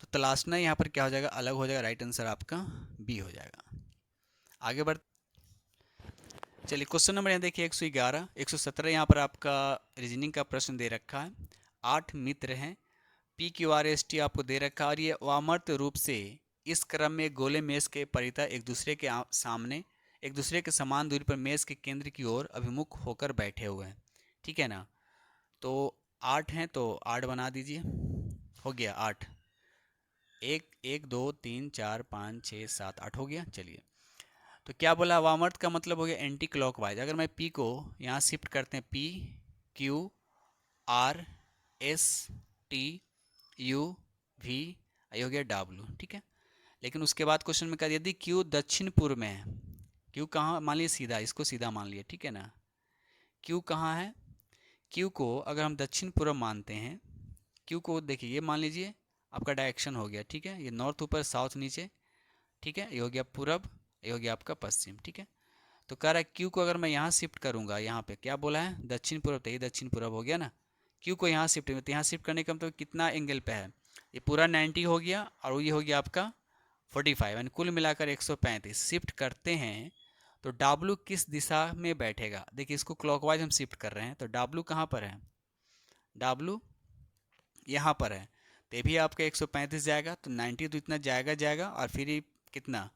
तो तलाशना यहाँ पर क्या हो जाएगा? अलग हो जाएगा। राइट आंसर आपका बी हो जाएगा। आगे बढ़ चलिए क्वेश्चन नंबर यहाँ देखिए 111 117 यहाँ पर आपका रीजनिंग का प्रश्न दे रखा है। 8 मित्र हैं, P Q R S T आपको दे रखा है और ये वामर्त रूप से इस क्रम में गोले मेज के परितः एक दूसरे के सामने एक दूसरे के समान दूरी पर मेज के केंद्र की ओर अभिमुख होकर बैठे हुए हैं, ठीक है ना। तो 8 हैं तो 8 बना दीजिए, हो गया 8। 1 2 3 4 5 6 7 8 हो गया। चलिए तो क्या बोला? वामर्त का मतलब हो गया एंटी क्लॉकवाइज। अगर मैं पी को यहाँ शिफ्ट करते हैं, P Q R S T U V, ये हो गया डब्ल्यू, ठीक है। लेकिन उसके बाद क्वेश्चन में कहा यदि क्यू दक्षिण पूर्व में है, क्यू कहाँ मान लिया? सीधा, इसको सीधा मान लिया, ठीक है ना। क्यू कहाँ है? क्यू को अगर हम दक्षिण पूर्व मानते हैं, क्यू को देखिए ये मान लीजिए आपका डायरेक्शन हो गया, ठीक है। ये नॉर्थ ऊपर साउथ नीचे, ठीक है। ये हो गया पूरब, ये हो गया आपका पश्चिम, ठीक है। तो कह रहा है क्यू को अगर मैं यहाँ शिफ्ट करूँगा, यहाँ पे क्या बोला है? दक्षिण पूर्व, तो ये दक्षिण पूर्व हो गया ना। क्यू को यहाँ शिफ्ट, तो यहाँ शिफ्ट करने का मतलब कितना एंगल पे है? ये पूरा 90 हो गया और ये हो गया आपका 45, यानी कुल मिलाकर 135। शिफ्ट करते हैं तो W किस दिशा में बैठेगा? देखिए इसको क्लॉकवाइज हम शिफ्ट कर रहे हैं, तो W कहाँ पर है? W यहाँ पर है, तो ये भी आपका 135 जाएगा, तो 90 तो इतना जाएगा जाएगा, और फिर ये कितना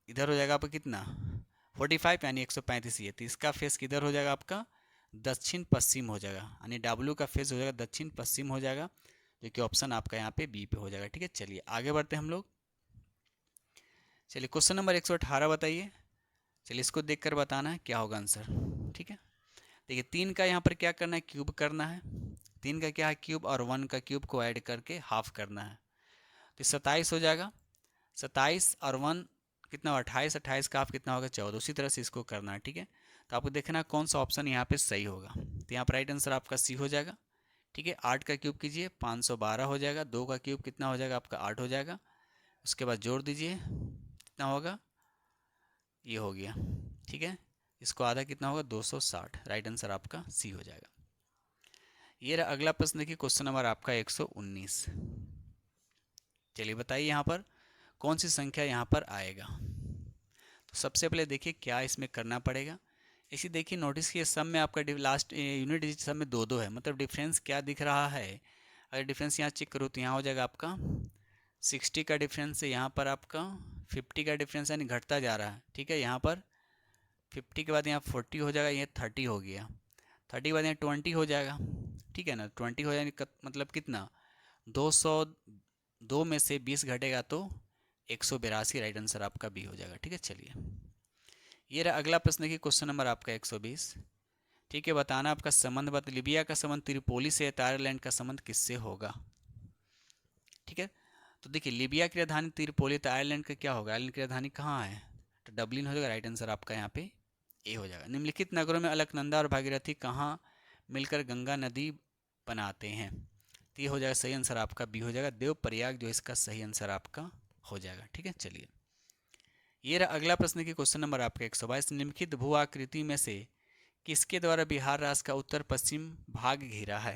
इधर हो जाएगा आपका कितना 45, यानी 135 ये, तो इसका फेस किधर हो जाएगा आपका दक्षिण पश्चिम हो जाएगा, यानी डब्ल्यू का फेस हो जाएगा दक्षिण पश्चिम हो जाएगा, जो कि ऑप्शन आपका यहाँ पे बी पे हो जाएगा। ठीक है, चलिए आगे बढ़ते हैं हम लोग। चलिए क्वेश्चन नंबर 118 बताइए। चलिए इसको देखकर बताना है क्या होगा आंसर। ठीक है, देखिए 3 का यहाँ पर क्या करना है, क्यूब करना है। 3 का क्या है क्यूब, और 1 का क्यूब को ऐड करके हाफ करना है, तो 27 हो जाएगा। 27 और 1 कितना हुआ 28, 28 का हाफ कितना होगा 14। उसी तरह से इसको करना है। ठीक है, तो आपको देखना है कौन सा ऑप्शन यहाँ पे सही होगा, तो यहाँ पर राइट आंसर आपका सी हो जाएगा। ठीक है, 8 का क्यूब कीजिए 512 हो जाएगा, 2 का क्यूब कितना हो जाएगा आपका 8 हो जाएगा, उसके बाद जोड़ दीजिए कितना होगा, ये हो गया। ठीक है, इसको आधा कितना होगा 260, राइट आंसर आपका सी हो जाएगा। ये रहा अगला प्रश्न, देखिए क्वेश्चन नंबर आपका 119। चलिए बताइए यहाँ पर कौन सी संख्या यहाँ पर आएगा। तो सबसे पहले देखिए क्या इसमें करना पड़ेगा। इसी देखिए नोटिस किए सब में आपका लास्ट यूनिट डिजिट सब में 2 2 है, मतलब डिफरेंस क्या दिख रहा है। अगर डिफरेंस यहाँ चेक करूँ तो यहाँ हो जाएगा आपका 60 का डिफरेंस है, यहाँ पर आपका 50 का डिफरेंस यानी घटता जा रहा है। ठीक है, यहाँ पर 50 के बाद यहाँ 40 हो जाएगा, ये 30 हो गया, 30 के बाद यहाँ 20 हो जाएगा। ठीक है ना, 20 हो जाएगा मतलब कितना 202 में से 20 घटेगा तो 182, राइट आंसर आपका बी हो जाएगा। ठीक है, चलिए ये रहा अगला प्रश्न की क्वेश्चन नंबर आपका 120। ठीक है, बताना आपका संबंध बता, लीबिया का संबंध त्रिपोली से, आयरलैंड का संबंध किससे होगा। ठीक है, तो देखिए लीबिया की राजधानी त्रिपोली, तो आयरलैंड का क्या होगा, आयरलैंड की राजधानी कहाँ है, तो डबलिन हो जाएगा, राइट आंसर आपका यहाँ पे ए हो जाएगा। निम्नलिखित नगरों में अलकनंदा और भागीरथी कहाँ मिलकर गंगा नदी बनाते हैं, तो ये हो जाएगा सही आंसर आपका बी हो जाएगा, देव प्रयाग जो इसका सही आंसर आपका हो जाएगा। ठीक है, चलिए ये रहा अगला प्रश्न की क्वेश्चन नंबर आपका 122। निम्नलिखित भू आकृति में से किसके द्वारा बिहार राज्य का उत्तर पश्चिम भाग घिरा है,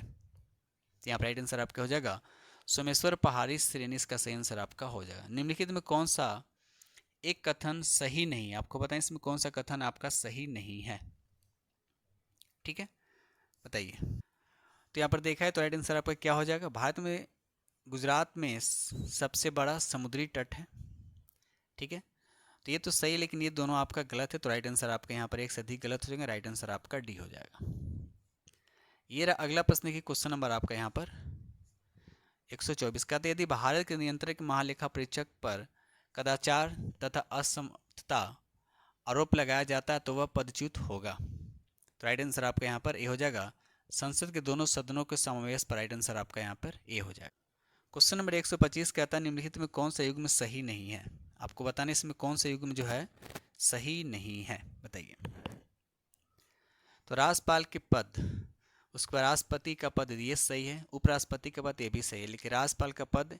यहाँ पर राइट आंसर आपका हो जाएगा सोमेश्वर पहाड़ी श्रेणी, इसका सही आंसर आपका हो जाएगा। निम्नलिखित में कौन सा एक कथन सही नहीं, आपको बताएं इसमें कौन सा कथन आपका सही नहीं है। ठीक है, बताइए। तो यहाँ पर देखा है तो राइट आंसर आपका क्या हो जाएगा, भारत में गुजरात में सबसे बड़ा समुद्री तट है। ठीक है, तो ये तो सही है, लेकिन ये दोनों आपका गलत है, तो राइट आंसर आपका यहाँ पर एक से अधिक गलत हो जाएगा, राइट आंसर आपका डी हो जाएगा। ये रहा अगला प्रश्न की क्वेश्चन नंबर आपका यहाँ पर 124 का, यदि भारत के नियंत्रक महालेखा परीक्षक पर कदाचार तथा असमर्थता आरोप लगाया जाता है तो वह पदच्युत होगा, तो राइट आंसर आपका यहाँ पर ए हो जाएगा संसद के दोनों सदनों के समावेश पर, राइट आंसर आपका यहाँ पर ए हो जाएगा। क्वेश्चन नंबर 125 कहता है निम्नलिखित में कौन सा युग्म सही नहीं है, आपको बताना इसमें कौन सा युग्म जो है सही नहीं है, बताइए। तो राष्ट्रपाल के पद, उसके बाद राष्ट्रपति का पद ये सही है, उपराष्ट्रपति का पद ये भी सही है, लेकिन राज्यपाल का पद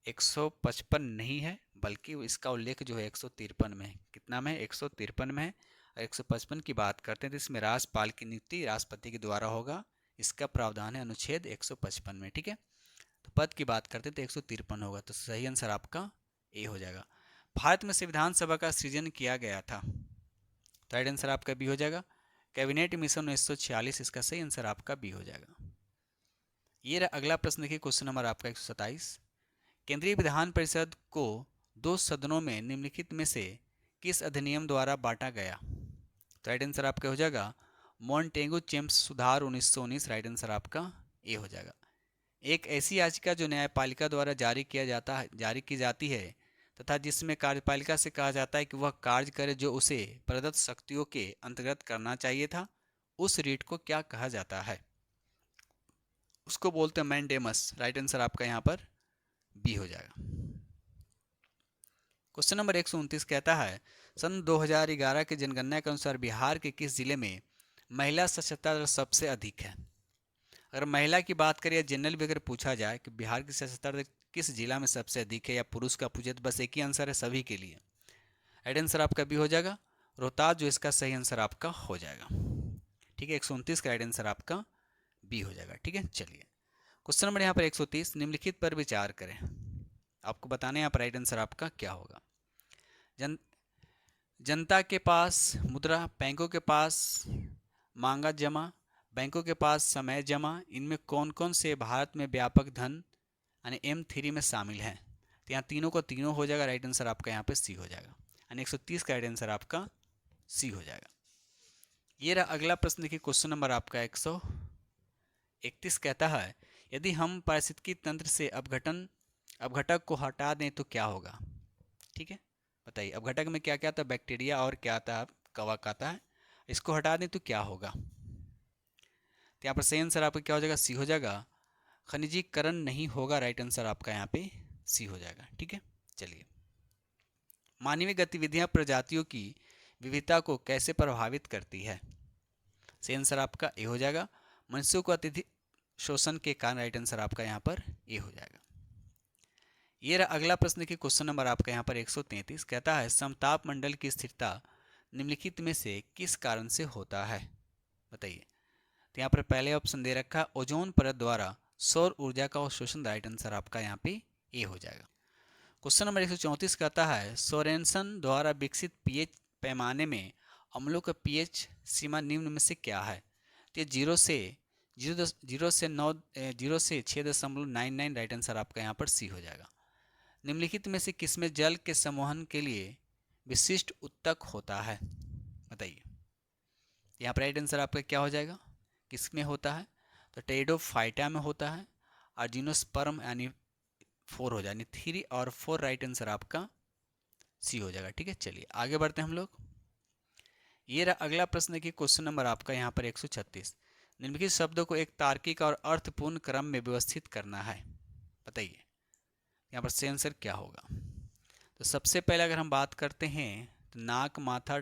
155 नहीं है, बल्कि इसका उल्लेख जो है 153 में है। कितना में है 153 में है, और 155 की बात करते हैं तो इसमें राज्यपाल की नियुक्ति राष्ट्रपति के द्वारा होगा, इसका प्रावधान है अनुच्छेद 155 में। ठीक है, तो पद की बात करते हैं तो 153 होगा, तो सही आंसर आपका ए हो जाएगा। भारत में संविधान सभा का सृजन किया गया था, तो राइट आंसर आपका बी हो जाएगा कैबिनेट मिशन 1946, इसका सही आंसर आपका बी हो जाएगा। ये रहा अगला प्रश्न देखिए क्वेश्चन नंबर आपका 127। केंद्रीय विधान परिषद को 2 सदनों में निम्नलिखित में से किस अधिनियम द्वारा बांटा गया, तो राइट आंसर आपका हो जाएगा मॉन्टेगू चेम्स सुधार 1919, राइट आंसर आपका ए हो जाएगा। एक ऐसी याचिका जो न्यायपालिका द्वारा जारी की जाती है तथा जिसमें कार्यपालिका से कहा जाता है कि वह कार्य करे जो उसे प्रदत्त शक्तियों के अंतर्गत करना चाहिए था, उस रीट को क्या कहा जाता है, उसको बोलते हैं मैंडेमस, राइट आंसर आपका यहाँ पर बी हो जाएगा। क्वेश्चन नंबर 129 कहता है सन 2011 की जनगणना के अनुसार बिहार के किस जिले में महिला साक्षरता दर सबसे अधिक है। अगर महिला की बात करें या जनरल भी अगर पूछा जाए कि बिहार की साक्षरता दर किस जिला में सबसे अधिक है, या पुरुष का पूछे तो बस एक ही आंसर है सभी के लिए, राइट आंसर आपका भी हो जाएगा रोहतास, जो इसका सही आंसर आपका हो जाएगा। ठीक है, 129 का राइट आंसर आपका बी हो जाएगा। ठीक है, चलिए क्वेश्चन नंबर यहाँ पर 130, निम्नलिखित पर विचार करें, आपको बताने यहाँ पर राइट आंसर आपका क्या होगा। जनता के पास मुद्रा, बैंकों के पास मांगा जमा, बैंकों के पास समय जमा, इनमें कौन कौन से भारत में व्यापक धन यानी M3 में शामिल है? तो यहाँ तीनों को तीनों हो जाएगा, राइट आंसर आपका यहाँ पे सी हो जाएगा, यानी 130 का राइट आंसर आपका सी हो जाएगा। ये रहा अगला प्रश्न, देखिए क्वेश्चन नंबर आपका 131 कहता है यदि हम पारिस्थितिकी तंत्र से अपघटक को हटा दें तो क्या होगा? ठीक है, बताइए अपघटक में क्या क्या आता है? बैक्टीरिया और क्या आता है? कवक आता है। इसको हटा दें तो क्या होगा? तो यहाँ पर सही आंसर आपका क्या हो जाएगा? सी हो जाएगा, खनिजीकरण नहीं होगा, राइट आंसर आपका यहाँ पे सी हो जाएगा। ठीक है, चलिए मानवीय गतिविधियां प्रजातियों की विविधता को कैसे प्रभावित करती है? सही आंसर आपका ए हो जाएगा, मनुष्यों को अत्यधिक शोषण के कारण, राइट आंसर आपका यहाँ पर ए हो जाएगा। ये रहा अगला प्रश्न की क्वेश्चन नंबर आपका यहाँ पर 133 कहता है समताप मंडल की स्थिरता निम्नलिखित में से किस कारण से होता है? बताइए। तो यहाँ पर पहले ऑप्शन दे रखा है ओजोन परत द्वारा सौर ऊर्जा का अवशोषण, राइट आंसर आपका यहाँ पे ए हो जाएगा। क्वेश्चन नंबर 134 कहता है सोरेनसन द्वारा विकसित पीएच पैमाने में अम्लों का पीएच सीमा निम्न में से क्या है? तो ये 0 से 6.99, राइट आंसर आपका यहाँ पर सी हो जाएगा। निम्नलिखित में से किसमें जल के संवहन के लिए विशिष्ट उत्तक होता है? बताइए। यहाँ पर राइट आंसर आपका क्या हो जाएगा? किसमें होता है? तो टेरिडोफाइटा में होता है, और जिम्नोस्पर्म यानी 4 हो जाए, 3 और 4, राइट आंसर आपका सी हो जाएगा। ठीक है, चलिए आगे बढ़ते हैं हम लोग। ये रहा अगला प्रश्न की क्वेश्चन नंबर आपका यहाँ पर 136 निम्नलिखित शब्दों को एक तार्किक और अर्थपूर्ण क्रम में व्यवस्थित करना है। बताइए यहाँ पर सही आंसर क्या होगा? तो सबसे पहले अगर हम बात करते हैं तो नाक, माथा,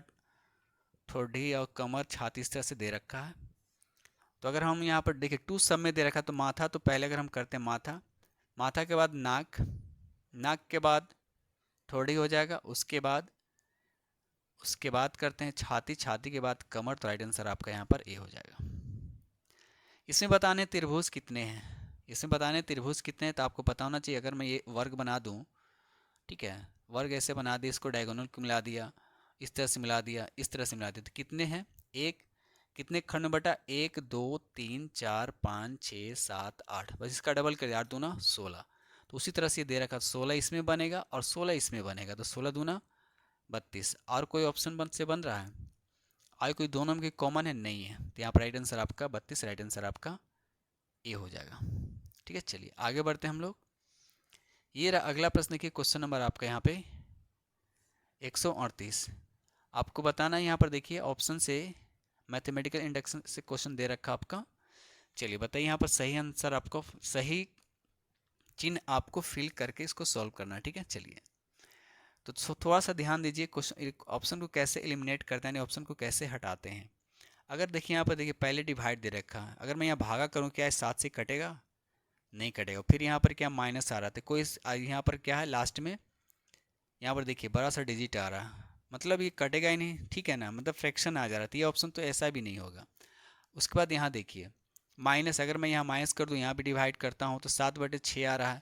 ठोड़ी और कमर, छाती इस तरह से दे रखा है। तो अगर हम यहाँ पर देखिए टू सब में दे रखा है तो माथा, तो पहले अगर हम करते हैं माथा, माथा के बाद नाक, नाक के बाद ठोड़ी हो जाएगा, उसके बाद करते हैं छाती, छाती के बाद कमर, तो राइट आंसर आपका यहाँ पर ए हो जाएगा। इसमें बताने त्रिभुज कितने हैं? इसमें बताने त्रिभुज कितने हैं तो आपको पता होना चाहिए। अगर मैं ये वर्ग बना दूं, ठीक है, वर्ग ऐसे बना दिया, इसको डायगोनल को मिला दिया, इस तरह से मिला दिया, इस तरह से मिला दिया, तो कितने हैं? एक कितने खंड बटा 1 2 3 4 5 6 7 8, बस इसका डबल कर दिया, 8 दूना 16। तो उसी तरह से ये दे रखा 16 इसमें बनेगा और 16 इसमें बनेगा, तो 16 दूना 32। और कोई ऑप्शन से बन रहा है? और कोई दोनों में कॉमन है? नहीं है, तो यहाँ पर राइट आंसर आपका 32, राइट आंसर आपका ए हो जाएगा। ठीक है, चलिए आगे बढ़ते हैं हम लोग। ये रहा अगला प्रश्न की क्वेश्चन नंबर आपका यहाँ पे 138। आपको बताना है यहाँ पर, देखिए ऑप्शन से मैथमेटिकल इंडक्शन से क्वेश्चन दे रखा आपका। चलिए बताइए यहाँ पर सही आंसर आपको, सही चिन्ह आपको फिल करके इसको सॉल्व करना है। ठीक है, चलिए तो थोड़ा सा ध्यान दीजिए, क्वेश्चन ऑप्शन को कैसे एलिमिनेट करते हैं, ऑप्शन को कैसे हटाते हैं। अगर देखिए यहाँ पर देखिए पहले डिवाइड दे रखा है, अगर मैं यहाँ भागा करूँ क्या 7 से कटेगा? नहीं कटेगा। फिर यहाँ पर क्या माइनस आ रहा था, कोई यहाँ पर क्या है लास्ट में, यहाँ पर देखिए बड़ा सा डिजिट आ रहा है, मतलब ये कटेगा ही नहीं, ठीक है ना, मतलब फ्रैक्शन आ जा रहा था, ये ऑप्शन तो ऐसा भी नहीं होगा। उसके बाद यहाँ देखिए माइनस, अगर मैं यहाँ माइनस कर दूँ, यहाँ भी डिवाइड करता हूँ तो 7/6 आ रहा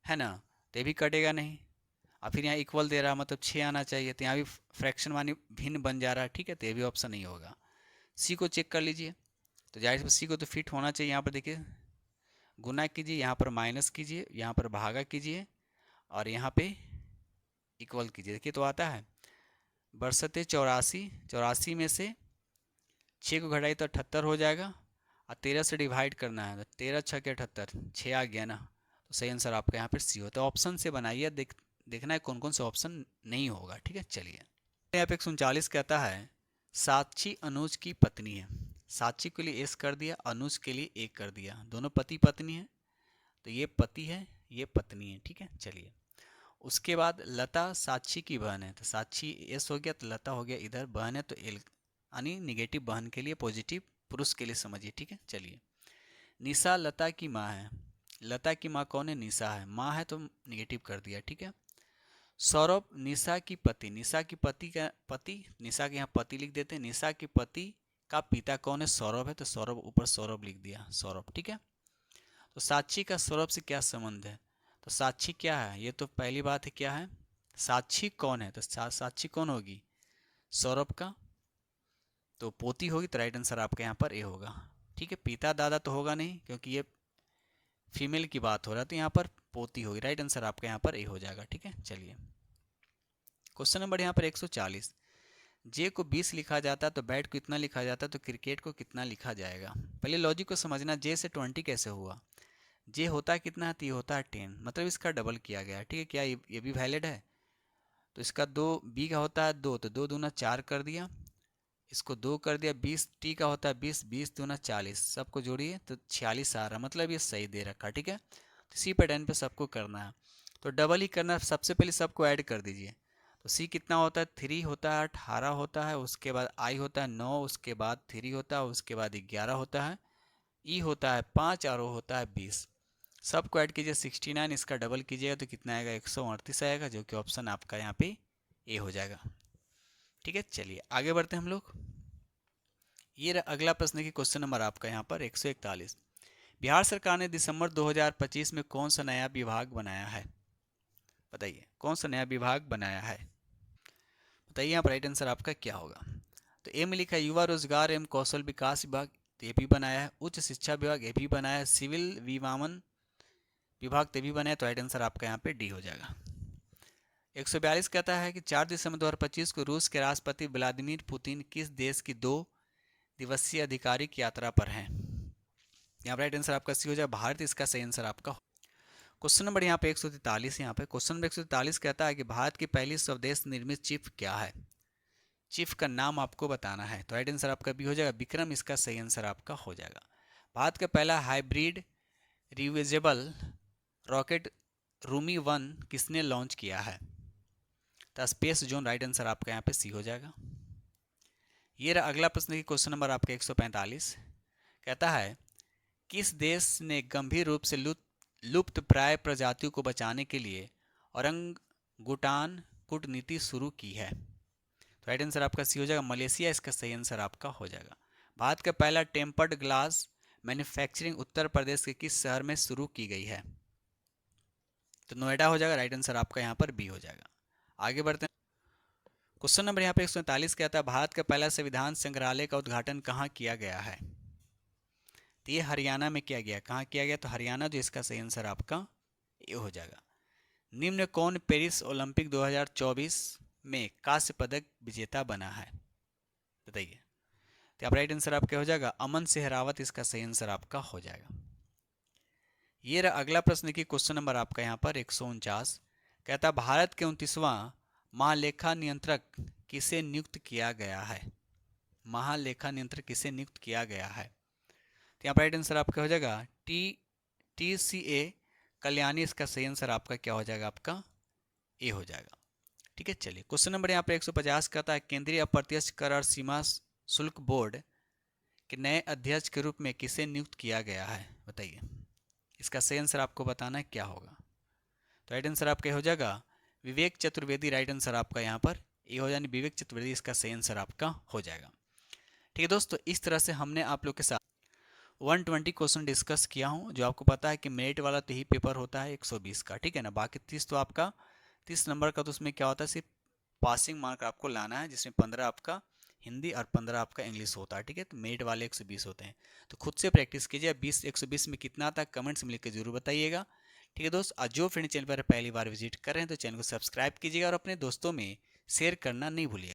है ना, तो ये भी कटेगा नहीं। और फिर यहाँ इक्वल दे रहा है, मतलब 6 आना चाहिए, तो यहाँ भी फ्रैक्शन मानी भिन्न बन जा रहा है। ठीक है, तो ये भी ऑप्शन नहीं होगा। सी को चेक कर लीजिए, तो जाहिर सी को तो फिट होना चाहिए। यहाँ पर देखिए गुना कीजिए, यहाँ पर माइनस कीजिए, यहाँ पर भागा कीजिए, और यहाँ पे इक्वल कीजिए। देखिए तो आता है बरसते 84, 84 में से 6 को घटाई तो 78 हो जाएगा, और 13 से डिवाइड करना है, तो 13 6 के 78, 6 आ गया ना, तो सही आंसर आपका यहाँ पर सी होता है। ऑप्शन से बनाइए, देखना है कौन कौन से ऑप्शन नहीं होगा। ठीक है, चलिए यहाँ पे 139 कहता है साक्षी अनुज की पत्नी है। साक्षी के लिए एस कर दिया, अनुज के लिए ए कर दिया, दोनों पति पत्नी है, तो ये पति है, ये पत्नी है। ठीक है, चलिए उसके बाद लता साक्षी की बहन है, तो साक्षी एस हो गया, तो लता हो गया इधर, बहन है तो एल, यानी निगेटिव बहन के लिए, पॉजिटिव पुरुष के लिए समझिए। ठीक है, चलिए निशा लता की माँ है। लता की माँ कौन है? निशा है, माँ है तो निगेटिव कर दिया। ठीक है, सौरभ निशा की पति, निशा की पति का पति, निशा के यहाँ पति लिख देते हैं, निशा की पति का पिता कौन है? सौरभ है, तो सौरभ ऊपर सौरभ लिख दिया, सौरभ। ठीक है, तो साक्षी का सौरभ से क्या संबंध है? तो साक्षी क्या है? ये तो पहली बात है, क्या है साक्षी कौन है? तो साक्षी कौन होगी? सौरभ का तो पोती होगी, तो राइट आंसर आपका यहाँ पर ए होगा। ठीक है, पिता दादा तो होगा नहीं क्योंकि ये फीमेल की बात हो रहा है, तो यहाँ पर पोती होगी। राइट आंसर आपका यहाँ पर ए हो जाएगा। ठीक है, चलिए क्वेश्चन नंबर यहाँ पर 140। जे को 20 लिखा जाता है तो बैट को कितना लिखा जाता है, तो क्रिकेट को कितना लिखा जाएगा। पहले लॉजिक को समझना, जे से 20 कैसे हुआ। जे होता है कितना है, तो ये होता है 10, मतलब इसका डबल किया गया। ठीक है, क्या ये भी वैलिड है। तो इसका 2, बी का होता है 2, तो 2 दूना 4 कर दिया, इसको 2 कर दिया। 20 टी का होता है 20, 20 दूना 40, सबको जोड़िए तो 46 आ रहा, मतलब ये सही दे रखा। ठीक है, तो सी पैटर्न पे सबको करना है, तो डबल ही करना है। सबसे पहले सबको ऐड कर दीजिए। तो सी कितना होता है, 3 होता है, 18 होता है, उसके बाद आई होता है 9, उसके बाद 3 होता है, उसके बाद 11 होता है, ई होता है 5 और ओ होता है 20। सबको ऐड कीजिए 69, इसका डबल कीजिएगा तो कितना आएगा, 138 आएगा, जो कि ऑप्शन आपका यहाँ पे ए हो जाएगा। ठीक है, चलिए आगे बढ़ते हैं हम लोग। ये अगला प्रश्न की क्वेश्चन नंबर आपका यहाँ पर 141। बिहार सरकार ने दिसंबर 2025 में कौन सा नया विभाग बनाया है। बताइए कौन सा नया विभाग बनाया है। बताइए यहाँ पर राइट आंसर आपका क्या होगा। तो ए में लिखा है युवा रोजगार एवं कौशल विकास विभाग, ये भी बनाया है। उच्च शिक्षा विभाग, ये भी बनाया है। सिविल विमानन विभाग, ये भी बनाया। तो राइट आंसर आपका यहाँ पे डी हो जाएगा। 142 कहता है कि 4 दिसंबर 2025 को रूस के राष्ट्रपति व्लादिमीर पुतिन किस देश की 2 दिवसीय आधिकारिक यात्रा पर हैं। यहाँ पर राइट आंसर आपका सी हो जाएगा, भारत। इसका सही आंसर आपका। क्वेश्चन नंबर यहाँ पे 143। यहाँ पे क्वेश्चन नंबर 143 कहता है कि भारत की पहली स्वदेश निर्मित चिप क्या है। चिप का नाम आपको बताना है। तो राइट आंसर आपका भी हो जाएगा, विक्रम। इसका सही आंसर आपका हो जाएगा। भारत का पहला हाइब्रिड रियूजेबल रॉकेट रूमी 1 किसने लॉन्च किया है। तो स्पेस जोन, राइट आंसर आपका यहाँ पे सी हो जाएगा। ये रहा अगला प्रश्न की क्वेश्चन नंबर आपका 145। कहता है किस देश ने गंभीर रूप से लुप्त प्राय प्रजातियों को बचाने के लिए औरंगुटान कूटनीति शुरू की है। तो राइट आंसर आपका सी हो जाएगा, मलेशिया। इसका सही आंसर आपका हो जाएगा। भारत का पहला tempered glass manufacturing Uttar Pradesh के किस शहर में शुरू की गई है। तो नोएडा हो जाएगा। राइट आंसर आपका यहाँ पर बी हो जाएगा। आगे बढ़ते हैं। क्वेश्चन नंबर यहाँ पे 143 कहता है भारत का पहला संविधान संग्रहालय का उद्घाटन कहाँ किया गया है। तो ये हरियाणा में किया गया। कहाँ किया गया, तो हरियाणा, जो इसका सही आंसर आपका ये हो जाएगा। निम्न कौन पेरिस ओलंपिक 2024 में कांस्य पदक विजेता बना है। बताइए। तो आप राइट आंसर आपका हो जाएगा, अमन सेहरावत। इसका सही आंसर आपका हो जाएगा। ये रहा अगला प्रश्न की क्वेश्चन नंबर आपका यहाँ पर 149। कहता भारत के 29वां महालेखा नियंत्रक किसे नियुक्त किया गया है। महालेखा नियंत्रक किसे नियुक्त किया गया है। तो यहाँ पर राइट आंसर आपका हो जाएगा TCA कल्याणी। इसका सही आंसर आपका क्या हो जाएगा, आपका ए हो जाएगा। ठीक है, चलिए क्वेश्चन नंबर यहाँ पर 150 कहता है केंद्रीय अप्रत्यक्ष कर और सीमा शुल्क बोर्ड के नए अध्यक्ष के रूप में किसे नियुक्त किया गया है। बताइए। इसका सही आंसर आपको बताना है क्या होगा। तो राइट आंसर आपका हो जाएगा विवेक चतुर्वेदी। राइट आंसर आपका यहाँ पर ए हो जाए, विवेक चतुर्वेदी। इसका सही आंसर आपका हो जाएगा। ठीक है दोस्तों, इस तरह से हमने आप लोग के साथ 120 क्वेश्चन डिस्कस किया हूँ। जो आपको पता है कि मेरिट वाला तो ही पेपर होता है 120 का, ठीक है ना। बाकी 30 तो आपका 30 नंबर का, तो उसमें क्या होता है, सिर्फ पासिंग मार्क आपको लाना है, जिसमें 15 आपका हिंदी और 15 आपका इंग्लिश होता है। ठीक है, तो मेरिट वाले 120 होते हैं। तो खुद से प्रैक्टिस कीजिए। 120 में कितना आता है कमेंट्स में लिख के जरूर बताइएगा। ठीक है दोस्त, आज जो फ्रेंड चैनल पर पहली बार विजिट कर रहे हैं तो चैनल को सब्सक्राइब कीजिएगा और अपने दोस्तों में शेयर करना नहीं भूलिएगा।